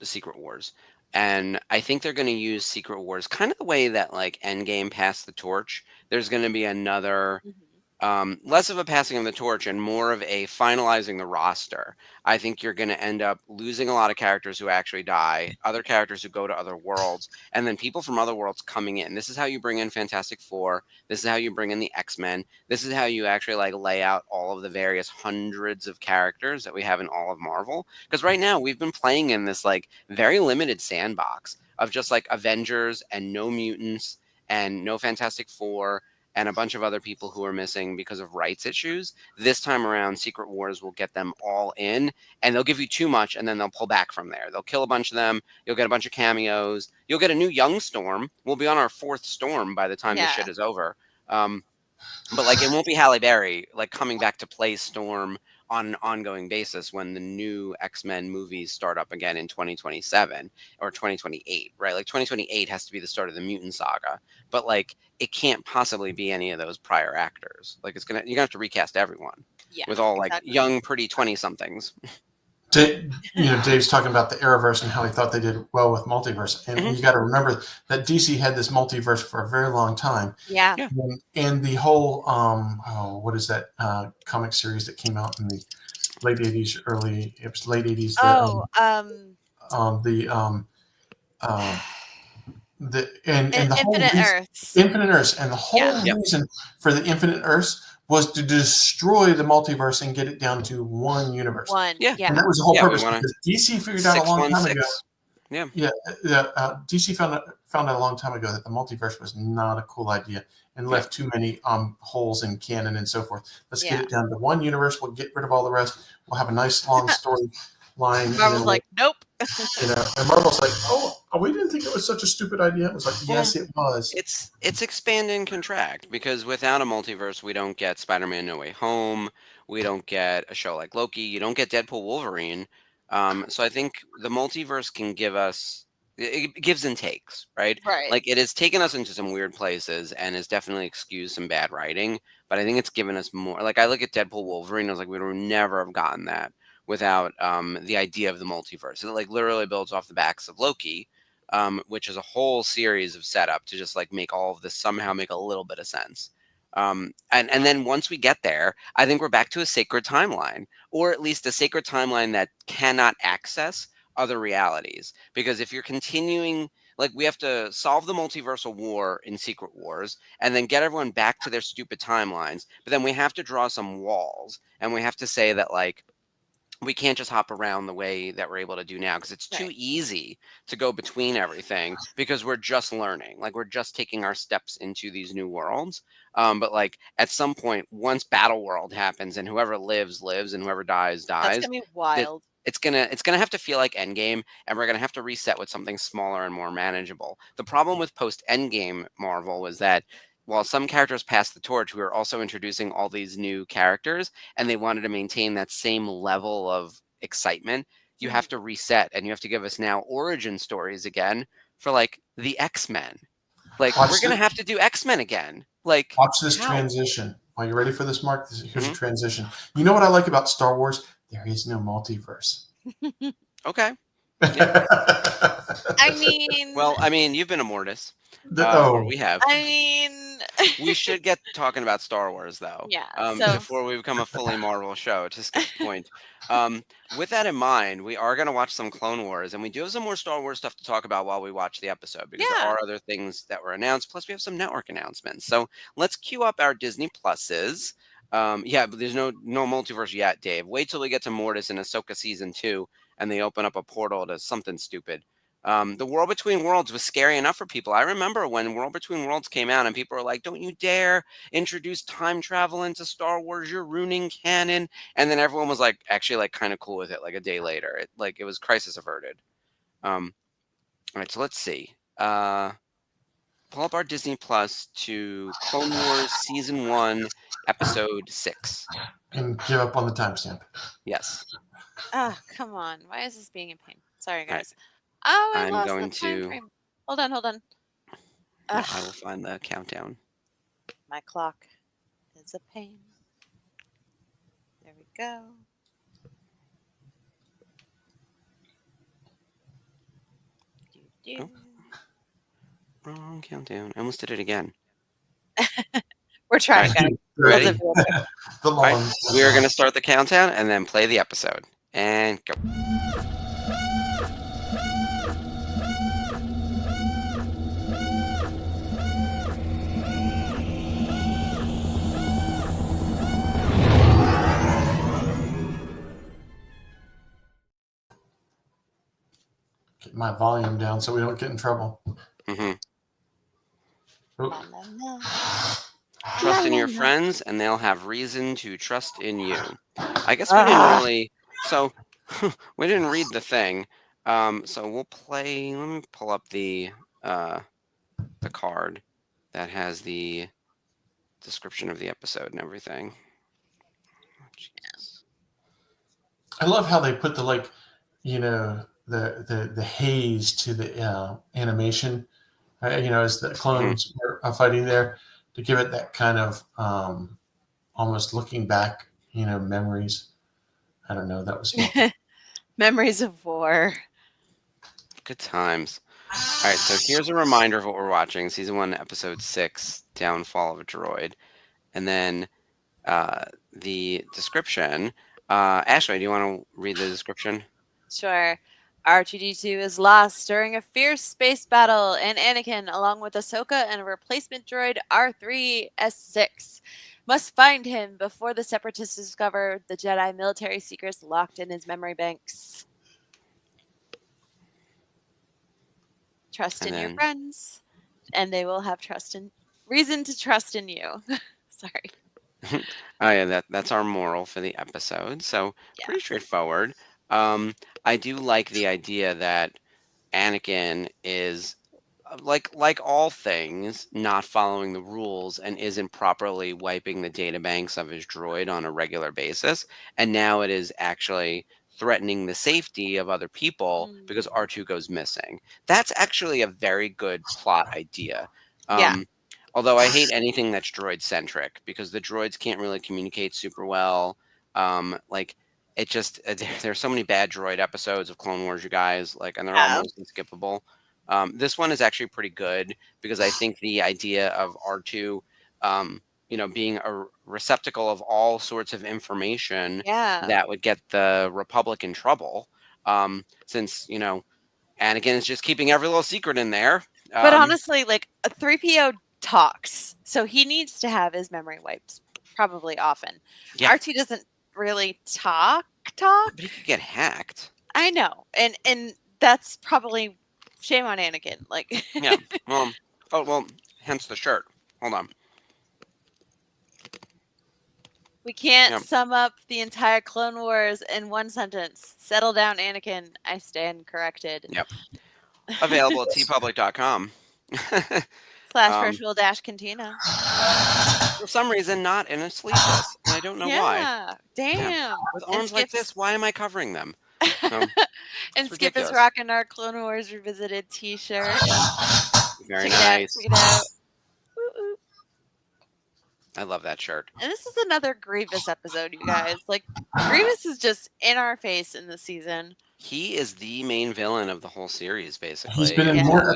Secret Wars. And I think they're going to use Secret Wars kind of the way that like Endgame passed the torch. There's going to be another Mhm. less of a passing of the torch and more of a finalizing the roster. I think you're going to end up losing a lot of characters who actually die, other characters who go to other worlds, and then people from other worlds coming in. This is how you bring in Fantastic Four. This is how you bring in the X-Men. This is how you actually like lay out all of the various hundreds of characters that we have in all of Marvel. Because right now we've been playing in this like very limited sandbox of just like Avengers and no mutants and no Fantastic Four and a bunch of other people who are missing because of rights issues. This time around, Secret Wars will get them all in, and they'll give you too much, and then they'll pull back from there. They'll kill a bunch of them. You'll get a bunch of cameos. You'll get a new young Storm. We'll be on our 4th Storm by the time this shit Yeah. is over. But like, it won't be Halle Berry like coming back to play Storm on an ongoing basis when the new X-Men movies start up again in 2027 or 2028, right? Like 2028 has to be the start of the mutant saga, but like it can't possibly be any of those prior actors. Like you're gonna have to recast everyone Yeah. with all like exactly. young, pretty 20 somethings. Dave's talking about the Arrowverse and how he thought they did well with multiverse, and Mhm. you got to remember that DC had this multiverse for a very long time. Yeah. Yeah. And the whole what is that comic series that came out in the late 80s, it was late 80s. Oh, And the whole Infinite reason, Earths. Infinite Earths, and the whole Yeah. Yep. reason for the Infinite Earths was to destroy the multiverse and get it down to one universe. One. Yeah. Yeah. And that was the whole Yeah, we purpose, wanna- because DC figured out a long time ago. 616. Yeah. Yeah, DC found out a long time ago that the multiverse was not a cool idea and left too many holes in canon and so forth. Let's get Yeah. it down to one universe. We'll get rid of all the rest. We'll have a nice long story line. Marvel's like, nope. And Marvel's like, oh, we didn't think it was such a stupid idea. It was like, yes, it was. It's expand and contract because without a multiverse, we don't get Spider-Man No Way Home. We don't get a show like Loki. You don't get Deadpool Wolverine. So I think the multiverse can give us it gives and takes, right? Right. Like it has taken us into some weird places and has definitely excused some bad writing. But I think it's given us more. Like I look at Deadpool Wolverine, I was like, we would never have gotten that without the idea of the multiverse. It like literally builds off the backs of Loki. Which is a whole series of setup to just like make all of this somehow make a little bit of sense. And then once we get there, I think we're back to a sacred timeline, or at least a sacred timeline that cannot access other realities. Because if you're continuing, like, we have to solve the multiversal war in Secret Wars and then get everyone back to their stupid timelines. But then we have to draw some walls, and we have to say that, like, we can't just hop around the way that we're able to do now, because it's too Right. easy to go between everything, because we're just learning, like, we're just taking our steps into these new worlds. But like, at some point, once Battle World happens and whoever lives lives and whoever dies That's dies, gonna be that wild. it's gonna have to feel like Endgame, and we're gonna have to reset with something smaller and more manageable. The problem with post Endgame Marvel was that while some characters passed the torch, we were also introducing all these new characters, and they wanted to maintain that same level of excitement. You Mhm. have to reset, and you have to give us now origin stories again for, like, the X-Men. Like, we're Watch gonna this. have to do X-Men again. Like, Watch this how? transition. Are you ready for this, Mark? Here's a Hmm. transition. You know what I like about Star Wars? There is no multiverse. Okay. I mean, Well, I mean, you've been a Mortis, or Oh, we have. I mean, We should get talking about Star Wars, though, yeah. So before we become a fully Marvel show, to Skip's point. With that in mind, we are going to watch some Clone Wars, and we do have some more Star Wars stuff to talk about while we watch the episode, because there yeah, are other things that were announced, plus we have some network announcements. So let's queue up our Disney Pluses. Yeah, but there's no multiverse yet, Dave. Wait till we get to Mortis in Ahsoka Season 2, and they open up a portal to something stupid. The World Between Worlds was scary enough for people. I remember when World Between Worlds came out and people were like, don't you dare introduce time travel into Star Wars, you're ruining canon. And then everyone was like, actually, like, kind of cool with it, like, a day later. It was crisis averted. All right, so let's see. Pull up our Disney Plus to Clone Wars Season 1, Episode 6. and give up on the timestamp. Yes. ah, come on. Why is this being a pain? Sorry, All right. guys. Oh, I I'm lost the going time to, frame. Hold on, hold on. yeah, I will Ugh, find the countdown. my clock is a pain. There we go. Do, Oh. Wrong countdown. I almost did it again. We're trying, All guys. Ready? Let's do it. The All right, long. we are going to start the countdown and then play the episode. And go. Get my volume down so we don't get in trouble. Hmm. La, Oh, la, la. Trust in La, your la, la. friends, and they'll have reason to trust in you. I guess we didn't really. So we didn't read the thing. So we'll play. Let me pull up the card that has the description of the episode and everything. Oh, Jesus. I love how they put the the haze to the animation. As the clones are fighting there, to give it that kind of almost looking back, memories. I don't know. That was Memories of war. Good times. All right, so here's a reminder of what we're watching. Season 1, Episode 6, Downfall of a Droid. And then the description. Ashley, do you want to read the description? Sure. R2D2 is lost during a fierce space battle, and Anakin, along with Ahsoka and a replacement droid R3S6, must find him before the Separatists discover the Jedi military secrets locked in his memory banks. Trust And in your then- friends, and they will have reason to trust in you. Sorry. Oh, yeah, that's our moral for the episode. So Yeah. pretty straightforward. I do like the idea that Anakin is, like all things, not following the rules and isn't properly wiping the data banks of his droid on a regular basis. And now it is actually threatening the safety of other people because R2 goes missing. That's actually a very good plot idea. Yeah. Although I hate anything that's droid centric, because the droids can't really communicate super well. Like, it just there's so many bad droid episodes of Clone Wars, you guys, like, and they're Yeah. almost unskippable. This one is actually pretty good, because I think the idea of R2, being a receptacle of all sorts of information Yeah. that would get the Republic in trouble. Since Anakin is just keeping every little secret in there. But honestly, like a 3PO talks, so he needs to have his memory wiped probably often. Yeah. R2 doesn't really talk. But he could get hacked. I know, and that's probably shame on Anakin. Like, Yeah. Well, hence the shirt. Hold on. we can't Yeah. sum up the entire Clone Wars in one sentence. Settle down, Anakin. I stand corrected. Yep. Available at tpublic.com. / virtual - cantina. For some reason, not in a sleeveless. And I don't know why. Yeah. Damn. With arms like this, why am I covering them? And Skip is ridiculous. rocking our Clone Wars Revisited t-shirt. Very Check it out, nice. check it out. Woo, woo. I love that shirt. And this is another Grievous episode, you guys. Like, Grievous is just in our face in this season. He is the main villain of the whole series, basically. He's been in more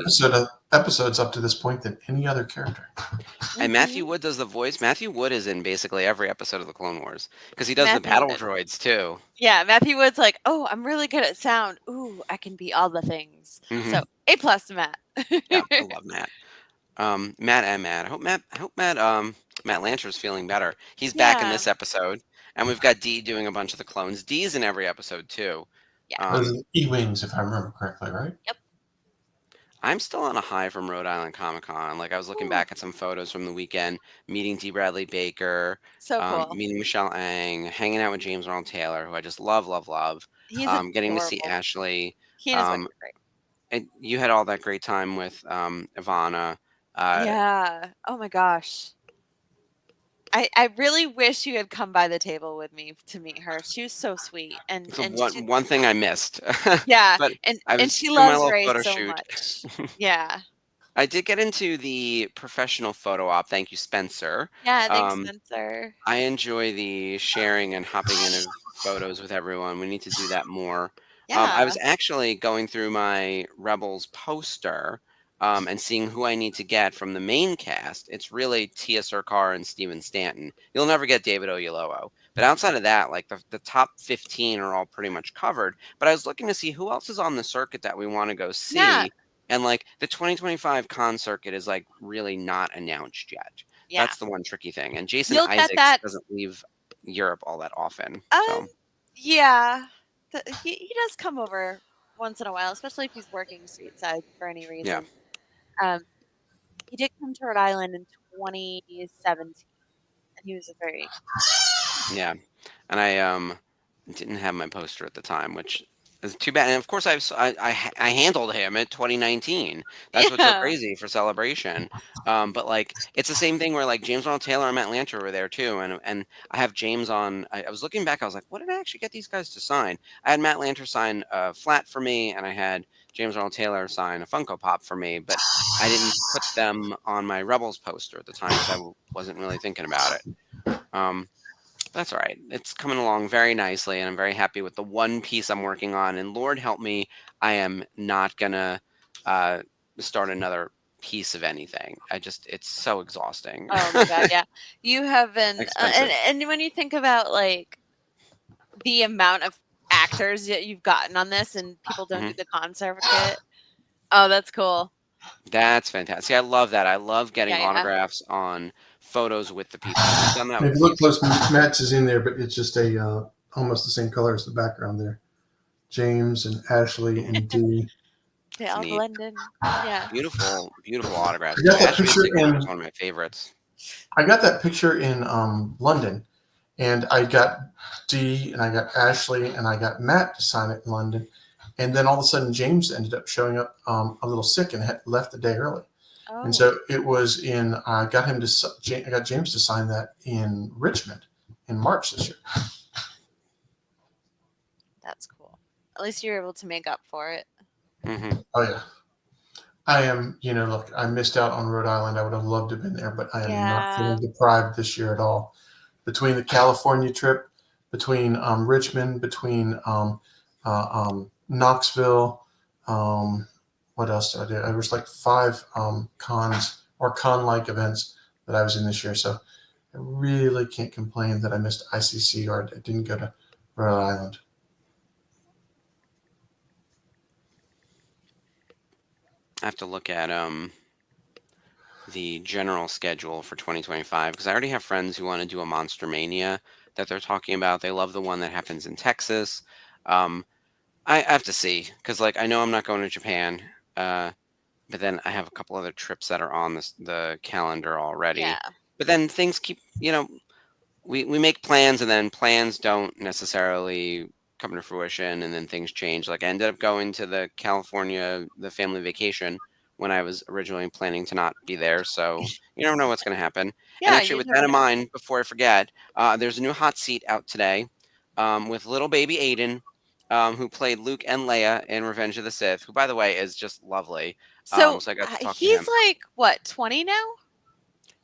episodes up to this point than any other character. And Matthew Wood does the voice. Matthew Wood is in basically every episode of the Clone Wars because he does the battle droids too. Yeah, Matthew Wood's like, oh, I'm really good at sound. Ooh, I can be all the things. Mhm. So A+ to Matt. Yeah, I love Matt. Matt. I hope Matt Lanter's feeling better. He's back in this episode, and we've got Dee doing a bunch of the clones. Dee's in every episode too. Yeah. Those are E-wings, if I remember correctly, right? Yep. I'm still on a high from Rhode Island Comic Con. Like I was looking back at some photos from the weekend, meeting D. Bradley Baker, So cool. meeting Michelle Ang, hanging out with James Earl Taylor, who I just love. He's getting to see adorable. Ashley. He is great. And you had all that great time with Ivana. Yeah. Oh my gosh. I really wish you had come by the table with me to meet her. She was so sweet. And one thing I missed. Yeah. But and she loves Ray so shoot. much. Yeah. I did get into the professional photo op. Thank you, Spencer. Yeah, thanks, Spencer. I enjoy the sharing and hopping in of photos with everyone. We need to do that more. Yeah. I was actually going through my Rebels poster and seeing who I need to get from the main cast. It's really Tia Sircar and Steven Stanton. You'll never get David Oyelowo. But outside of that, like the top 15 are all pretty much covered. But I was looking to see who else is on the circuit that we want to go see. Yeah. And like the 2025 con circuit is like really not announced yet. Yeah. That's the one tricky thing. And Jason You'll get Isaacs that- doesn't leave Europe all that often. So. Yeah. He does come over once in a while, especially if he's working stateside for any reason. Yeah. He did come to Rhode Island in 2017, and he was a very... Yeah. And I didn't have my poster at the time, which is too bad. And of course, I handled him at 2019. That's what's so crazy for Celebration. But like, it's the same thing where like James Ronald Taylor and Matt Lanter were there too. And I have James on. I was looking back. I was like, what did I actually get these guys to sign? I had Matt Lanter sign a flat for me, and I had James Ronald Taylor sign a Funko Pop for me. But I didn't put them on my Rebels poster at the time because I wasn't really thinking about it. That's all right. It's coming along very nicely, and I'm very happy with the one piece I'm working on. And Lord help me, I am not gonna start another piece of anything. It's so exhausting. Oh my god, yeah. You have been, and when you think about like the amount of actors that you've gotten on this, and people don't do the con circuit. Oh, that's cool. That's fantastic. See, I love that. I love getting autographs on photos with the people. I've done that. If you look close, Matt's is in there, but it's just almost the same color as the background there. James and Ashley and Dee. They all blend in. Yeah. Beautiful, beautiful autographs. I got that picture in one of my favorites. I got that picture in London, and I got Dee and I got Ashley and I got Matt to sign it in London, and then all of a sudden James ended up showing up a little sick and had left a day early. Oh. And so it was I got James to sign that in Richmond in March this year. That's cool. At least you're able to make up for it. Mm-hmm. Oh yeah, I am. Look, I missed out on Rhode Island. I would have loved to have been there, but I am not feeling deprived this year at all. Between the California trip, between Richmond, between Knoxville. What else did I do? There was like 5 cons or con-like events that I was in this year. So really can't complain that I missed ICC or I didn't go to Rhode Island. I have to look at the general schedule for 2025 because I already have friends who want to do a Monster Mania that they're talking about. They love the one that happens in Texas. I have to see because, like, I know I'm not going to Japan, but then I have a couple other trips that are on the calendar already. Yeah. But then things keep, we make plans and then plans don't necessarily come to fruition and then things change. Like I ended up going to the family vacation when I was originally planning to not be there. So you never know what's going to happen. Yeah. And actually, You with never that in know. mind, before I forget, there's a new hot seat out today with little baby Aiden, who played Luke and Leia in Revenge of the Sith, who, by the way, is just lovely. So So I got to talk to he's him. like what, 20 now?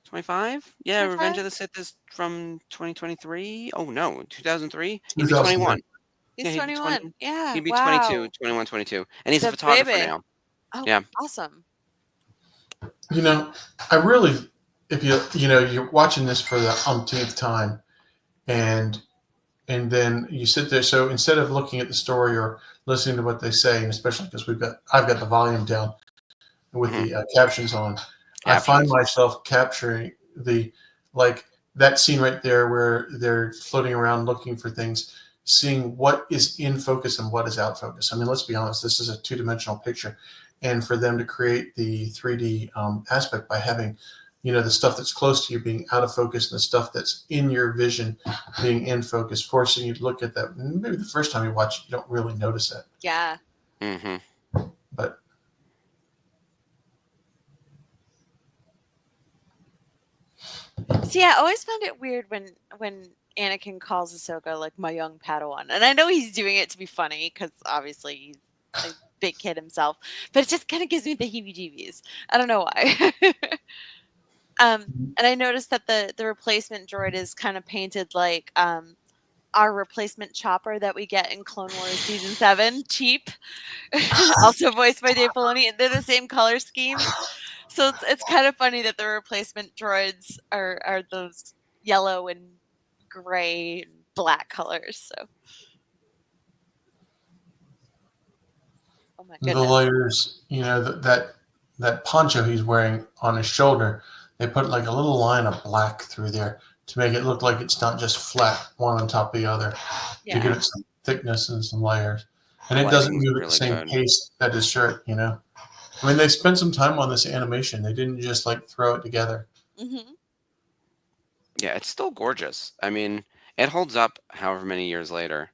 25? Yeah, Revenge 25? of the Sith is from 2023. Oh no, 2003. He'd be 2003. 21. He's Yeah, he'd be 20. 21. Yeah. He'd be Wow. 22, 21, 22. And he's a The photographer baby. now. Oh, Yeah. awesome. I really, if you're watching this for the umpteenth time, and then you sit there. So instead of looking at the story or listening to what they say, and especially because I've got the volume down with the captions on, I find myself capturing that scene right there where they're floating around looking for things, seeing what is in focus and what is out of focus. I mean, let's be honest, this is a two-dimensional picture. And for them to create the 3D aspect by having, the stuff that's close to you being out of focus and the stuff that's in your vision being in focus, forcing you to look at that. Maybe the first time you watch it, you don't really notice it. Yeah. Mm-hmm. But See, I always found it weird when Anakin calls Ahsoka like my young Padawan, and I know he's doing it to be funny because obviously he's a big kid himself, but it just kind of gives me the heebie-jeebies. I don't know why. And I noticed that the replacement droid is kind of painted like our replacement chopper that we get in Clone Wars Season 7, Cheap, also voiced by Dave Filoni, and they're the same color scheme. So it's kind of funny that the replacement droids are those yellow and gray and black colors. So, oh my the goodness. layers, that poncho he's wearing on his shoulder, they put like a little line of black through there to make it look like it's not just flat one on top of the other, to give it some thickness and some layers. And it doesn't move at the same pace that his shirt, I mean, they spent some time on this animation. They didn't just like throw it together. Mm-hmm. Yeah, it's still gorgeous. I mean, it holds up however many years later.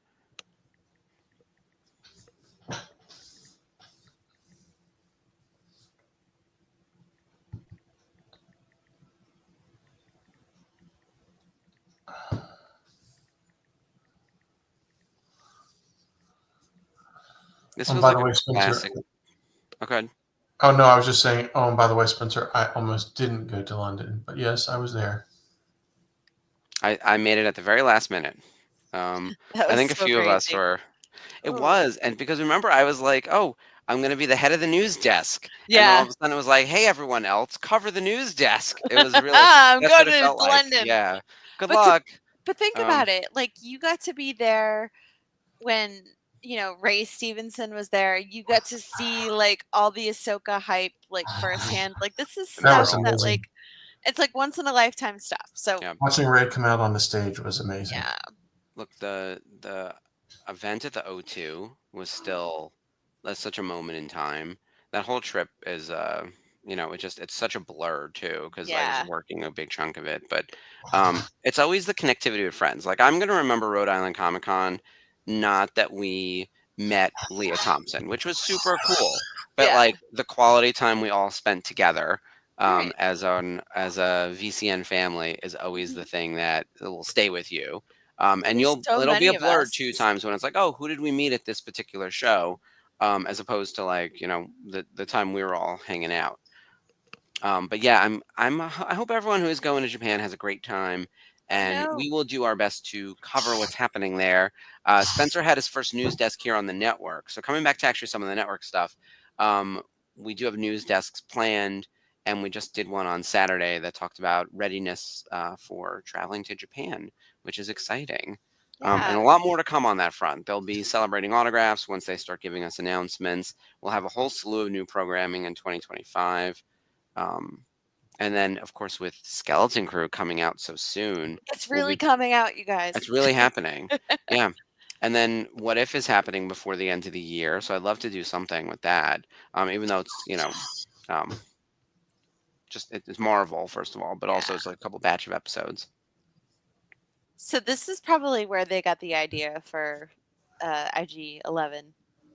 This feels by like the way, a Spencer. classic. Okay. Oh no, I was just saying. Oh, and by the way, Spencer, I almost didn't go to London, but yes, I was there. I made it at the very last minute. I think a few of us were. It was, and because remember, I was like, "Oh, I'm going to be the head of the news desk," and then all of a sudden it was like, "Hey, everyone else, cover the news desk." It was really I'm that's going what it to felt like. London. Yeah, good luck. But think about it, like you got to be there when Ray Stevenson was there. You got to see like all the Ahsoka hype like firsthand. Like this is stuff that like it's like once in a lifetime stuff. So watching Ray come out on the stage was amazing. Yeah. Look, the event at the O2 was still that's such a moment in time. That whole trip is it's such a blur too because I was working a big chunk of it. But it's always the connectivity with friends. Like I'm gonna remember Rhode Island Comic Con, not that we met Leah Thompson, which was super cool, but like the quality time we all spent together as a VCN family is always the thing that will stay with you. And it'll be a blur 2 times when it's like, oh, who did we meet at this particular show? As opposed to like, the time we were all hanging out. But yeah, I hope everyone who is going to Japan has a great time, and we will do our best to cover what's happening there. Spencer had his first news desk here on the network. So coming back to actually some of the network stuff, we do have news desks planned, and we just did one on Saturday that talked about readiness for traveling to Japan, which is exciting. And a lot more to come on that front. They'll be celebrating autographs once they start giving us announcements. We'll have a whole slew of new programming in 2025. And then, of course, with Skeleton Crew coming out so soon. It's really coming out, you guys. It's really happening. Yeah. And then What If is happening before the end of the year. So I'd love to do something with that. Even though it's, it's Marvel, first of all, but also it's like a couple batch of episodes. So this is probably where they got the idea for IG-11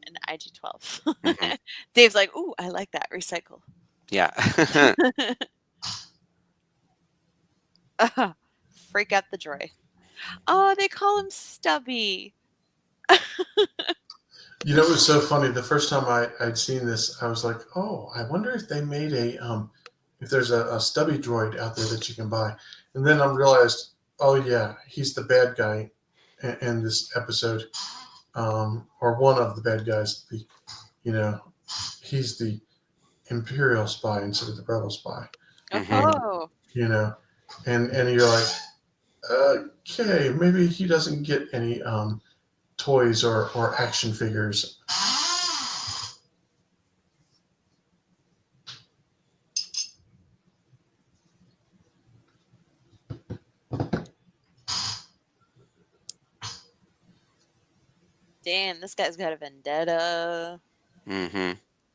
and IG-12. Mhm. Dave's like, ooh, I like that. Recycle. Yeah. Freak out the droid. Oh, they call him Stubby. You know, it was so funny. The first time I'd seen this, I was like, oh, I wonder if they made if there's a Stubby droid out there that you can buy. And then I realized, oh, yeah, he's the bad guy in this episode, or one of the bad guys. He's the Imperial spy instead of the Rebel spy. Oh. And you're like, okay, maybe he doesn't get any toys or action figures. Damn, this guy's got a vendetta. Mm-hmm.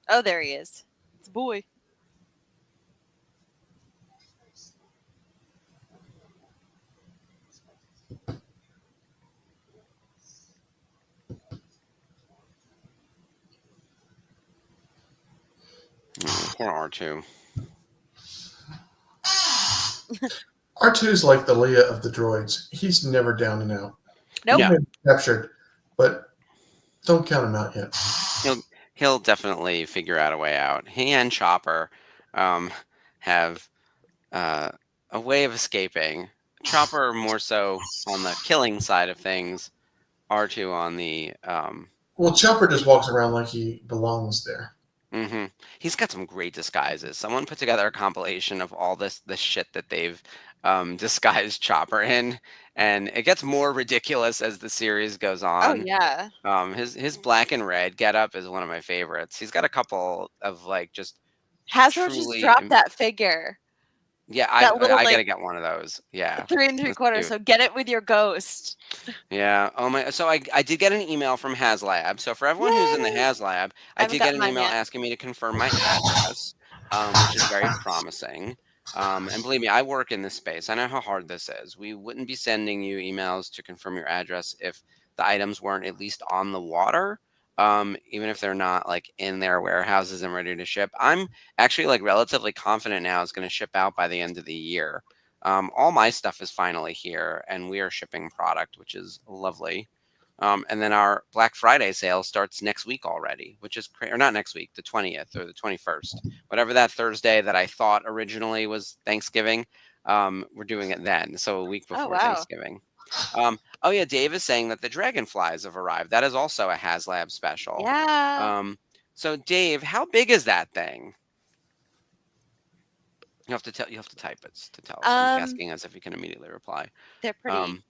Oh, there he is. It's a boy. Poor R2. R2's like the Leia of the droids. He's never down and out. Nope. Yeah. He's been captured, but don't count him out yet. He'll definitely figure out a way out. He and Chopper have a way of escaping. Chopper more so on the killing side of things. R2 on the Well, Chopper just walks around like he belongs there. Mm-hmm. He's got some great disguises. Someone put together a compilation of all this shit that they've disguised Chopper in, and it gets more ridiculous as the series goes on. Oh yeah. His black and red getup is one of my favorites. He's got a couple of just Hasbro just dropped that figure. Yeah, I gotta get one of those. Yeah, 3 3/4. So get it with your ghost. Yeah. Oh my. So I did get an email from HasLab. So for everyone who's in the HasLab, I did get an email asking me to confirm my address, which is very promising. And believe me, I work in this space. I know how hard this is. We wouldn't be sending you emails to confirm your address if the items weren't at least on the water. Even if they're not in their warehouses and ready to ship. I'm actually relatively confident now it's going to ship out by the end of the year. All my stuff is finally here, and we are shipping product, which is lovely. And then our Black Friday sale starts next week already, which is or not next week, the 20th or the 21st, whatever that Thursday that I thought originally was Thanksgiving. We're doing it then, so a week before Thanksgiving. Oh yeah, Dave is saying that the dragonflies have arrived. That is also a HasLab special. Yeah. So Dave, how big is that thing? You have to type it to tell us. I'm asking us if you can immediately reply. They're pretty.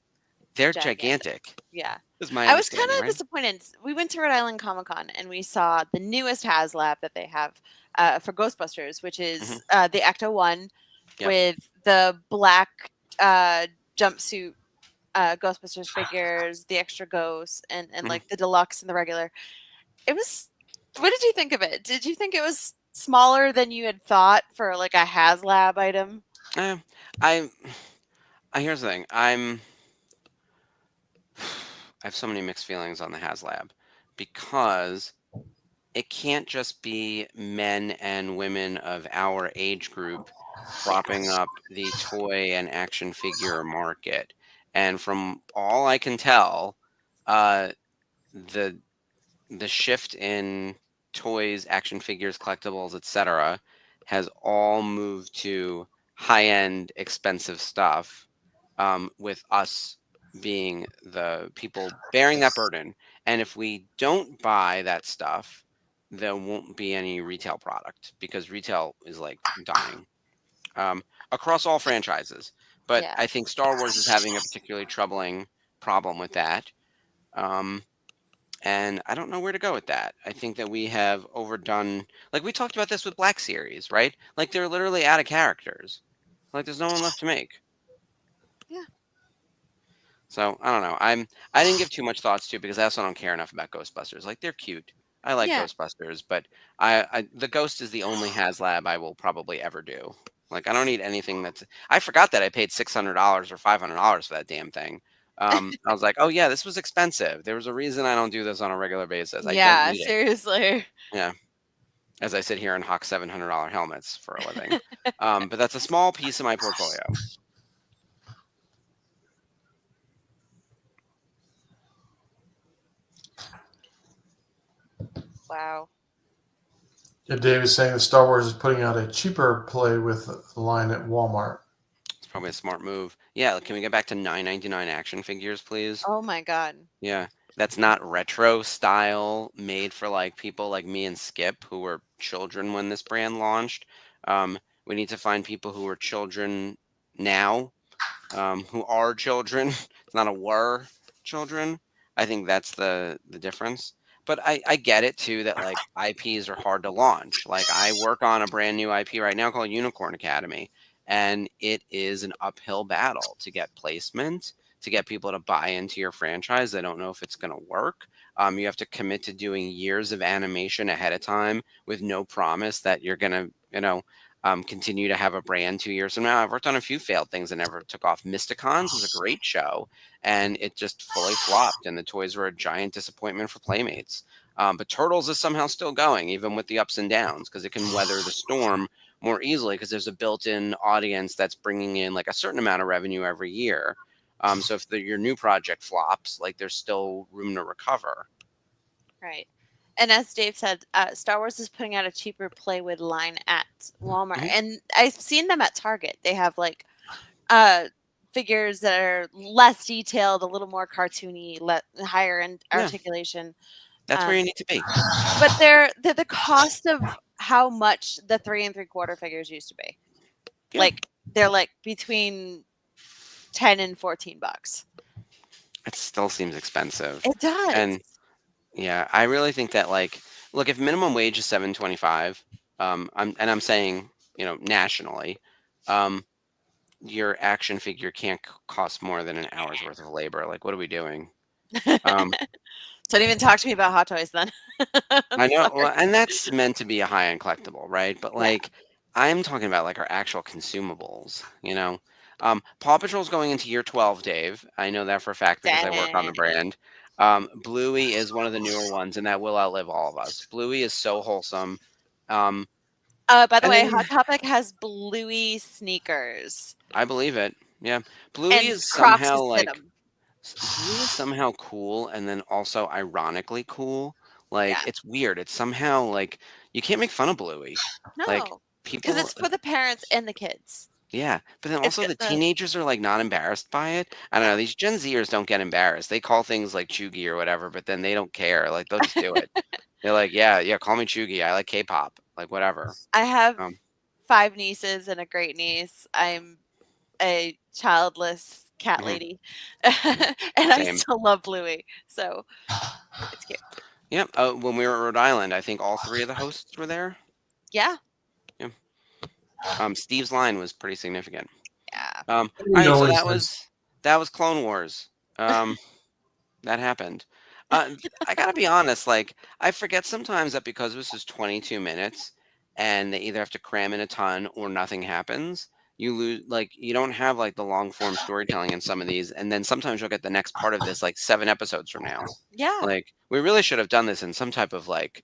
They're gigantic. Yeah. I was kind of disappointed. We went to Rhode Island Comic Con and we saw the newest HasLab that they have for Ghostbusters, which is the Ecto 1 with the black jumpsuit Ghostbusters figures, the extra ghosts, and the deluxe and the regular. It was. What did you think of it? Did you think it was smaller than you had thought for a HasLab item? Here's the thing. I have so many mixed feelings on the HasLab because it can't just be men and women of our age group propping up the toy and action figure market. And from all I can tell, the shift in toys, action figures, collectibles, etc., has all moved to high-end, expensive stuff, with us being the people bearing that burden. And if we don't buy that stuff, there won't be any retail product because retail is like dying across all franchises. But Yeah. I think Star Wars is having a particularly troubling problem with that. Um, and I don't know where to go with that. I think that we have overdone, like we talked about this with Black Series, right? Like they're literally out of characters. Like there's no one left to make. Yeah. So I don't know. I didn't give too much thoughts to it because I also don't care enough about Ghostbusters. Like they're cute. I like Yeah. Ghostbusters, but the Ghost is the only HasLab I will probably ever do. Like I don't need anything that's. I forgot that I paid $600 or $500 for that damn thing. I was like, oh yeah, this was expensive. There was a reason I don't do this on a regular basis. I don't Yeah, need it. seriously. Yeah. As I sit here and hawk $700 helmets for a living. But that's a small piece of my portfolio. Wow. Yeah, Dave is saying that Star Wars is putting out a cheaper play with the line at Walmart. It's probably a smart move. Yeah, can we get back to $9.99 action figures, please? Oh my god. Yeah, that's not retro style, made for like people like me and Skip who were children when this brand launched. We need to find people who are children now, who are children. It's not a were children. I think that's the difference. But I get it too that like IPs are hard to launch. Like I work on a brand new IP right now called Unicorn Academy, and it is an uphill battle to get placement, to get people to buy into your franchise. I don't know if it's going to work. You have to commit to doing years of animation ahead of time with no promise that you're going to, continue to have a brand 2 years from now. I've worked on a few failed things that never took off. Mysticons was a great show, and it just fully flopped, and the toys were a giant disappointment for Playmates. But Turtles is somehow still going, even with the ups and downs, because it can weather the storm more easily because there's a built-in audience that's bringing in like a certain amount of revenue every year. So if your new project flops, like there's still room to recover. Right. And as Dave said, Star Wars is putting out a cheaper Playwood line at Walmart, Mhm. and I've seen them at Target. They have like figures that are less detailed, a little more cartoony, higher in Yeah. articulation. That's where you need to be. But they're the cost of how much the 3 3/4 figures used to be. Yeah. Like they're like between $10 and $14. It still seems expensive. It does. And yeah, I really think that like, look, if minimum wage is $7.25, I'm saying, nationally, your action figure can't cost more than an hour's worth of labor. Like, what are we doing? Um, Don't even talk to me about Hot Toys then. I know, Sorry. well, and that's meant to be a high-end collectible, right? But Yeah. like, I'm talking about like our actual consumables. Paw Patrol's going into year 12, Dave. I know that for a fact because I work on the Dang. brand. Bluey is one of the newer ones, and that will outlive all of us. Bluey is so wholesome. By the and way, then Hot Topic has Bluey sneakers. I believe it. Yeah, Bluey And is Crocs somehow just hit like 'em. Bluey is somehow cool, and then also ironically cool. Like Yeah. it's weird. It's somehow like you can't make fun of Bluey. Like No. Because people, it's for the parents and the kids. yeah. But then It's also got the the teenagers are like not embarrassed by it. I don't know. These Gen Zers don't get embarrassed. They call things like Chugi or whatever, but then they don't care. Like they'll just do it. They're like, yeah, call me Chugi. I like K-pop. Like whatever. I have Um, 5 nieces and a great niece. I'm a childless cat mhm, lady. And I same. still love Bluey. So it's cute. Yep. When we were at Rhode Island, I think all 3 of the hosts were there. Yeah. Yeah. Steve's line was pretty significant. Yeah. All He right, so always that says, was Clone Wars. That happened. I gotta be honest, like I forget sometimes that because this is 22 minutes and they either have to cram in a ton or nothing happens, you lose like you don't have like the long form storytelling in some of these, and then sometimes you'll get the next part of this like 7 episodes from now. Yeah. Like we really should have done this in some type of like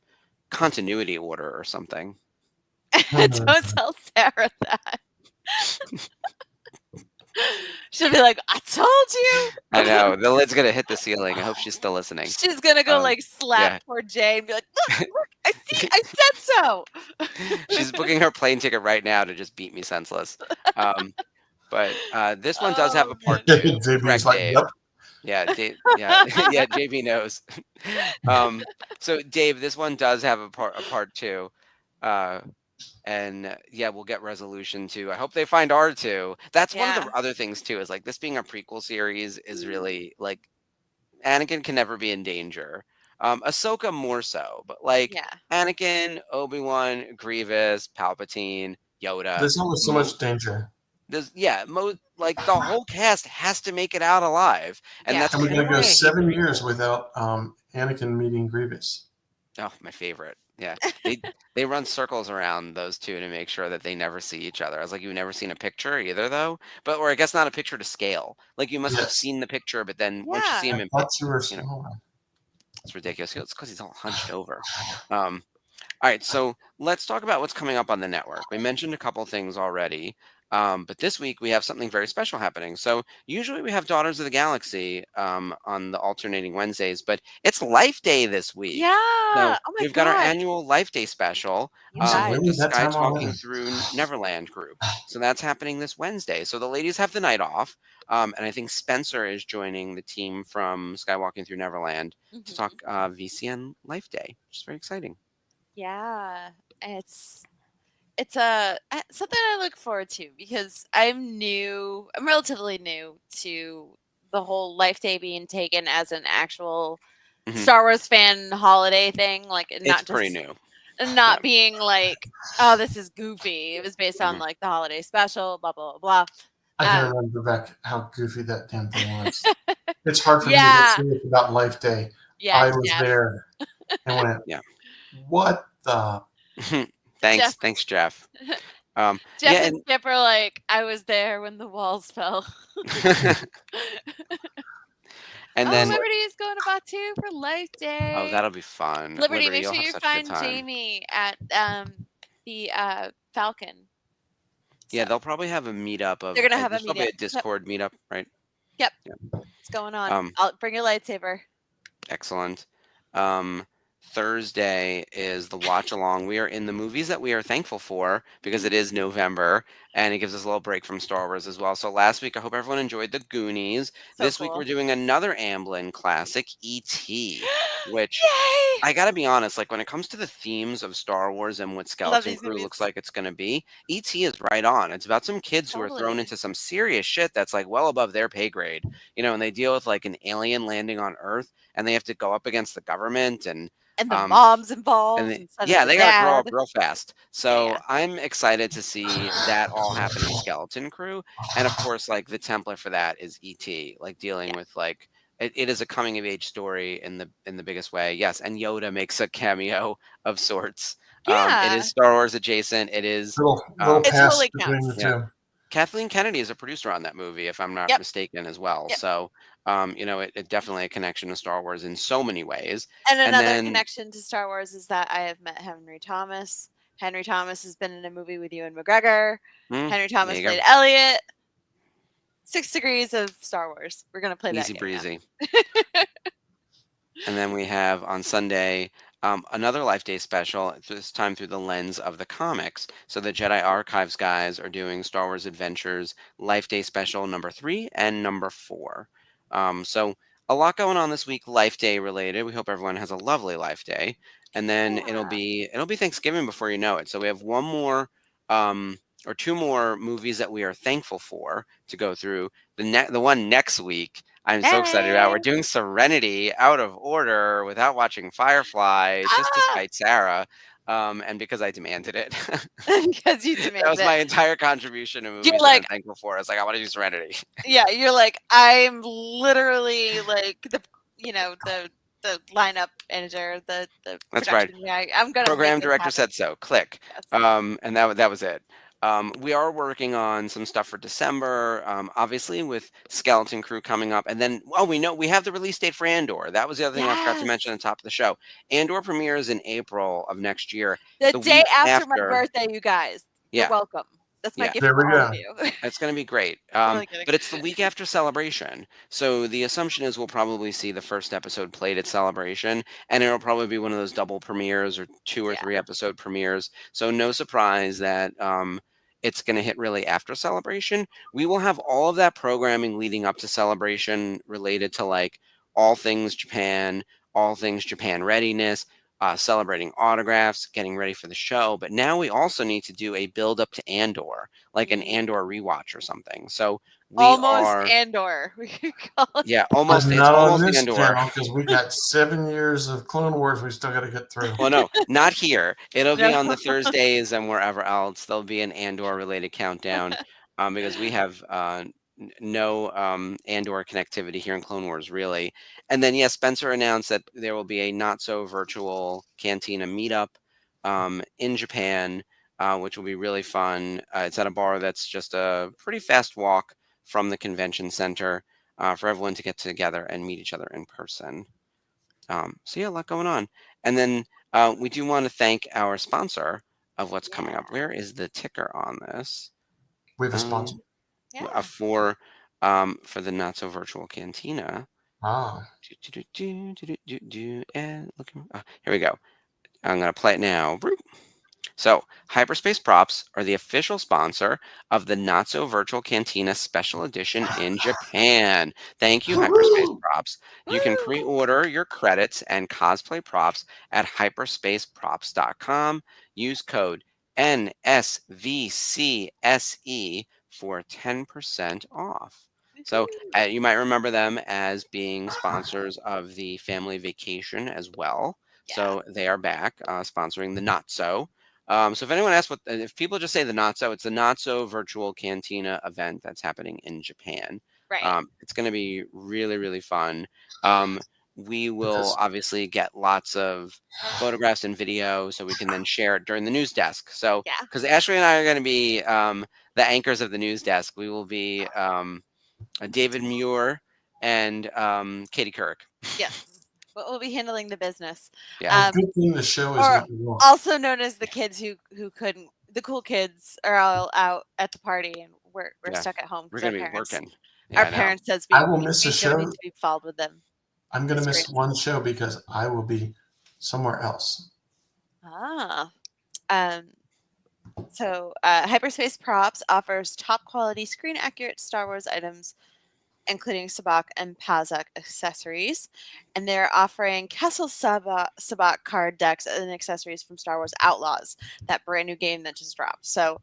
continuity order or something. Don't tell Sarah that. She'll be like, I told you. I know the lid's gonna hit the ceiling. I hope she's still listening. She's gonna go like slap yeah. poor Jay and be like, look, I said so. She's booking her plane ticket right now to just beat me senseless. But this one does have a part 2. David's Correct, like, Dave. yep. Yeah, Dave. Yeah, yeah. JB knows. So Dave, this one does have a part two, uh, and yeah, we'll get resolution too. I hope they find R2. That's one of Yeah. the other things too. Is like this being a prequel series is really like Anakin can never be in danger. Ahsoka more so, but like Yeah. Anakin, Obi-Wan, Grievous, Palpatine, Yoda. There's always so much danger. Like the whole cast has to make it out alive, and Yeah. that's And we're kind going of to go why I hate 7 prequels. years without Anakin meeting Grievous. Oh, my favorite. Yeah, they run circles around those two to make sure that they never see each other. I was like, you've never seen a picture either, though, or I guess not a picture to scale. Like you must have Yes. seen the picture, but then once you see Yeah. him I in, thought you were you know, smaller. it's ridiculous. It's because he's all hunched over. All right, so let's talk about what's coming up on the network. We mentioned a couple things already, but this week we have something very special happening. So usually we have Daughters of the Galaxy on the alternating Wednesdays, but it's Life Day this week. Yeah. So Oh my we've got our gosh. annual Life Day special You Is it guys. with really the that Sky time Talking already? Through Neverland group. So that's happening this Wednesday. So the ladies have the night off, and I think Spencer is joining the team from Skywalking Through Neverland to talk VCN Life Day, which is very exciting. Yeah. It's something I look forward to because I'm relatively new to the whole Life Day being taken as an actual Mhm. Star Wars fan holiday thing, like It's not pretty just new. not being like, oh, this is goofy. It was based on Mhm. like the holiday special, blah blah blah. I can Um, remember back how goofy that damn thing was. It's hard for me to get yeah, serious about Life Day. yeah, I was Jeff. there and went, Yeah. what the? Thanks, Jeff, Jeff. Jeff Yeah, and Skip are like, I was there when the walls fell. and Oh, then Liberty is going to Batu for Life Day. that'll be fun. Liberty, make You'll sure have you such a good find time. Jamie at the Falcon. Yeah, So they'll probably have a meetup of. they're gonna have a There's probably a meetup. Yep, Discord meetup, right? yep, Yeah. it's going on. Um, I'll bring your lightsaber. Excellent. Um, Thursday is the watch along. We are in the movies that we are thankful for because it is November and it gives us a little break from Star Wars as well. So last week, I hope everyone enjoyed The Goonies. So This week, cool. we're doing another Amblin classic, E.T., which Yay! I gotta be honest, like when it comes to the themes of Star Wars and what Love Skeleton these Crew movies. looks like it's gonna be, E.T. is right on. It's about some kids who are thrown Totally. into some serious shit that's like well above their pay grade, and they deal with like an alien landing on Earth and they have to go up against the government and And the um mom's involved and instead of yeah, the they gotta grow up dad. real fast. Yeah, So I'm excited to see that all happen in Skeleton Crew. And of course, like the template for that is ET, like dealing yeah, with like it is a coming of age story in the biggest way. Yes, and Yoda makes a cameo of sorts. It yeah. is Star Wars adjacent. It is Little It pass totally between the counts. yeah. two. Kathleen Kennedy is a producer on that movie, if I'm not Yep, mistaken, as well. yep. So, it definitely a connection to Star Wars in so many ways. And And another then, connection to Star Wars is that I have met Henry Thomas. Henry Thomas has been in a movie with Ewan McGregor. Henry there Thomas you go, played Elliot. 6 degrees of Star Wars. We're gonna play that easy game now. breezy. And then we have on Sunday another Life Day special, this time through the lens of the comics. So the Jedi Archives guys are doing Star Wars Adventures Life Day special number 3 and number 4. So a lot going on this week, Life Day related. We hope everyone has a lovely Life Day, and then it'll Yeah. be Thanksgiving before you know it. So we have one more. Or two more movies that we are thankful for to go through. The one next week I'm so excited about. We're Hey. doing Serenity out of order without watching Firefly, just to Ah! spite Sarah, and because I demanded it. Because you That demanded was my it. entire contribution to You're movies that I'm like, thankful for. I was like, I want to do Serenity. yeah, you're like, I'm literally like the lineup manager, the That's right. production guy. I'm gonna make Program this director happen. said so. Click. Yes. And that was it. We are working on some stuff for December, obviously with Skeleton Crew coming up, and then we know we have the release date for Andor. That was the other thing I forgot to mention Yes. at the top of the show. Andor premieres in April of next year. The The day week after my after, birthday, you guys. You're yeah, welcome. That's my yeah. gift There we for all of go. you. It's going to be great. Totally kidding. But it's the week after Celebration. So the assumption is we'll probably see the first episode played at Celebration, and it'll probably be one of those double premieres or 2 or Yeah. 3 episode premieres. So no surprise that it's going to hit really after Celebration. We will have all of that programming leading up to Celebration related to like all things Japan, all things Japan readiness, celebrating autographs, getting ready for the show. But now we also need to do a build up to Andor, like an Andor rewatch or something. So we Almost are, Andor. We could call it. yeah, But almost. It's not on almost this Andor. channel because we got 7 years of Clone Wars we still got to get through. Well, no, not here. It'll be No. on the Thursdays and wherever else. There'll be an Andor related countdown because we have no Andor connectivity here in Clone Wars, really. And then, yes, Spencer announced that there will be a not so virtual Cantina meetup in Japan, which will be really fun. It's at a bar that's just a pretty fast walk from the convention center for everyone to get together and meet each other in person. So yeah, a lot going on. And then we do want to thank our sponsor of what's coming up. Where is the ticker on this? We have a sponsor. Yeah. For the Not So Virtual Cantina. Ah. And here we go. I'm going to play it now. So, Hyperspace Props are the official sponsor of the Not So Virtual Cantina Special Edition in Japan. Thank you, Hyperspace Props. You can pre-order your credits and cosplay props at hyperspaceprops.com. Use code NSVCSE for 10% off. So you might remember them as being sponsors of the family vacation as well. So they are back sponsoring the Not So. So if anyone asks if people just say the Not So, it's the Not So Virtual Cantina event that's happening in Japan. Right. It's going to be really, really fun. We will obviously get lots of photographs and video so we can then share it during the news desk. So because Ashley and I are going to be the anchors of the news desk, we will be David Muir and Katie Couric. Yes. But we'll be handling the business. Yeah. Good thing the show is not long. Also known as the kids who couldn't. The cool kids are all out at the party, and we're stuck at home. We're gonna be working. Yeah, our parents says I will miss a show. Need to be followed with them. I'm going to miss one show because I will be somewhere else. So Hyperspace Props offers top quality, screen accurate Star Wars items, including Sabacc and Pazak accessories, and they're offering Kessel Sabacc card decks and accessories from Star Wars Outlaws, that brand new game that just dropped. So,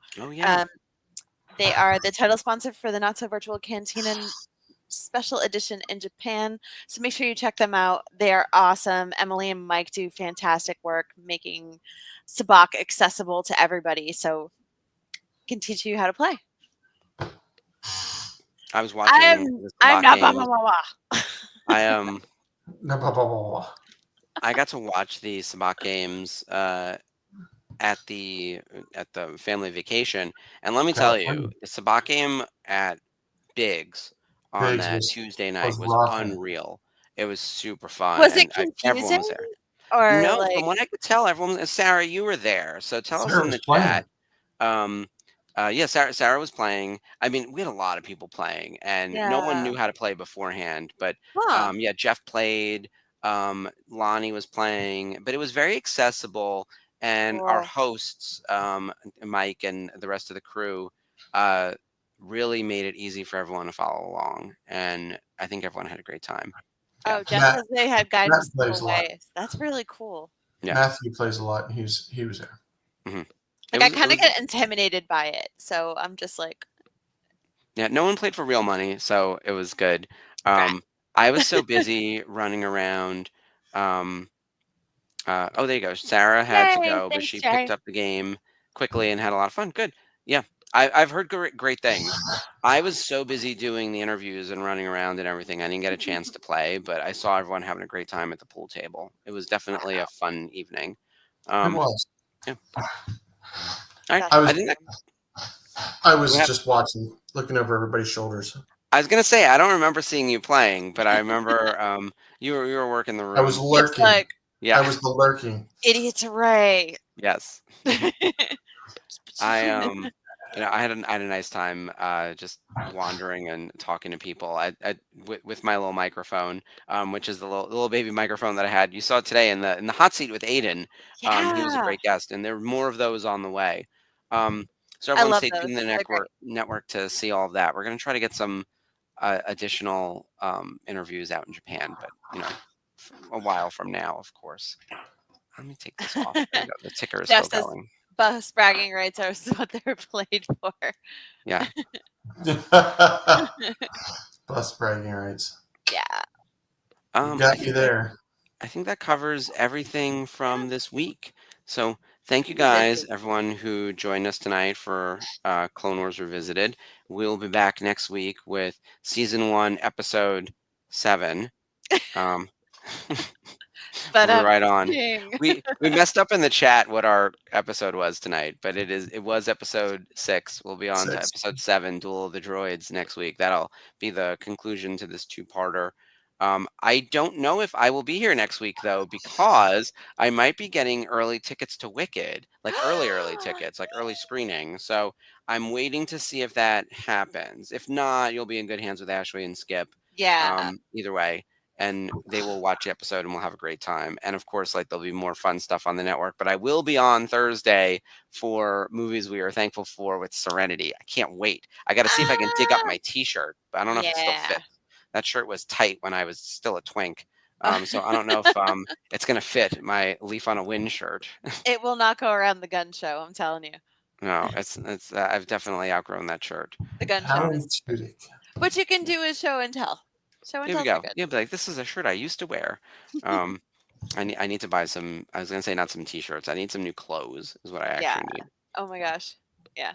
they are the title sponsor for the Not So Virtual Cantina Special Edition in Japan. So make sure you check them out. They are awesome. Emily and Mike do fantastic work making Sabacc accessible to everybody. So can teach you how to play. I was watching. I'm not blah, blah, blah, blah. I got to watch the Sabacc games at the family vacation, and let me tell you, the Sabacc game at Biggs on that Tuesday night was unreal. It was super fun. Was it confusing? Everyone was there. Or no, from what I could tell, everyone. Sarah, you were there, so tell us in the chat. Yeah, Sarah was playing. I mean, we had a lot of people playing, and no one knew how to play beforehand. But yeah, Jeff played. Lonnie was playing, but it was very accessible. And our hosts, Mike and the rest of the crew, really made it easy for everyone to follow along. And I think everyone had a great time. Yeah. Oh, Jeff says they had guidance the way. That's really cool. Yeah. Matthew plays a lot, and he was there. Mm-hmm. Like I kind of get intimidated by it, so I'm just like. Yeah, no one played for real money, so it was good. I was so busy running around. Oh, there you go. Sarah had to go, but she picked up the game quickly and had a lot of fun. Good. Yeah, I've heard great things. I was so busy doing the interviews and running around and everything, I didn't get a chance to play, but I saw everyone having a great time at the pool table. It was definitely a fun evening. It was. Yeah. I was just watching, looking over everybody's shoulders. I was gonna say I don't remember seeing you playing, but I remember you were working the room. I was lurking. Yeah, I was the lurking. Idiots array. Yes. I I had a nice time just wandering and talking to people. With my little microphone, which is the little baby microphone that I had. You saw it today in the hot seat with Aiden. He was a great guest, and there were more of those on the way. So I everyone love stay those. tuned to the They're great. network to see all of that. We're going to try to get some additional interviews out in Japan, but a while from now, of course. Let me take this off. There we go. The ticker is Jeff still says going. bus bragging rights are what they're played for. Yeah. Bus bragging rights. Yeah. You got me there. I think that covers everything from this week. So thank you guys, everyone who joined us tonight for Clone Wars Revisited. We'll be back next week with season 1, episode 7. But We'll be right on. ding. We messed up in the chat what our episode was tonight, but it was episode 6. We'll be on to episode 7, Duel of the Droids, next week. That'll be the conclusion to this 2-parter. I don't know if I will be here next week though, because I might be getting early tickets to Wicked, like early tickets, like early screening. So I'm waiting to see if that happens. If not, you'll be in good hands with Ashley and Skip. Yeah. Either way. And they will watch the episode and we'll have a great time. And of course, like there'll be more fun stuff on the network. But I will be on Thursday for Movies We Are Thankful For with Serenity. I can't wait. I got to see if I can dig up my T-shirt, but I don't know if it still fits. That shirt was tight when I was still a twink. So I don't know if it's going to fit my Leaf on a Wind shirt. It will not go around the gun show, I'm telling you. No, it's I've definitely outgrown that shirt. The gun show is. What you can do is show and tell. Show and Here we tell. go. Yeah, but like this is a shirt I used to wear. I need to buy some. I was gonna say not some T-shirts. I need some new clothes. Is what I actually need. Oh my gosh. Yeah.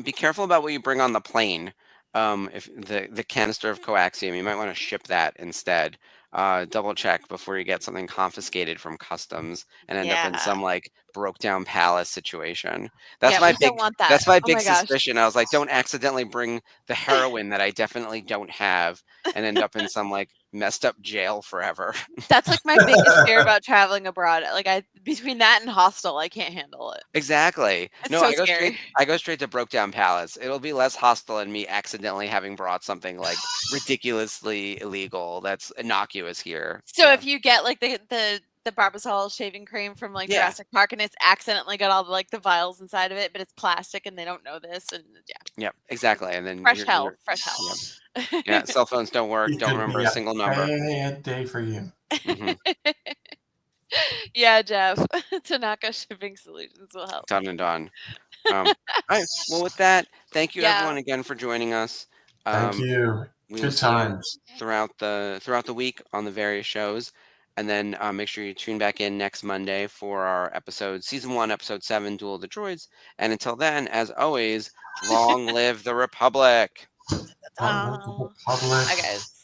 Be careful about what you bring on the plane. If the canister of coaxium, you might want to ship that instead. Double check before you get something confiscated from customs and end up in some like broke down palace situation. That's my big. That's my big suspicion. I was like, don't accidentally bring the heroin that I definitely don't have and end up in some like messed up jail forever. That's like my biggest fear about traveling abroad. Like between that and hostel, I can't handle it. Exactly. It's no, so scary. I go straight to broke down palace. It'll be less hostile than me accidentally having brought something like ridiculously illegal that's innocuous here. So if you get like the Barbasol shaving cream from like Jurassic Park and it's accidentally got all the like the vials inside of it, but it's plastic and they don't know this, and Yep, exactly. And then fresh hell. Yep. Yeah, cell phones don't work. Don't remember a single number. Bad day for you. Mm-hmm. Yeah, Jeff. Tanaka Shipping Solutions will help. Done and done. All right. Well, with that, thank you everyone again for joining us. Thank you. Good times throughout the week on the various shows, and then make sure you tune back in next Monday for our season 1, episode 7, Duel of the Droids. And until then, as always, long live the Republic. Long live the Republic. Bye, guys.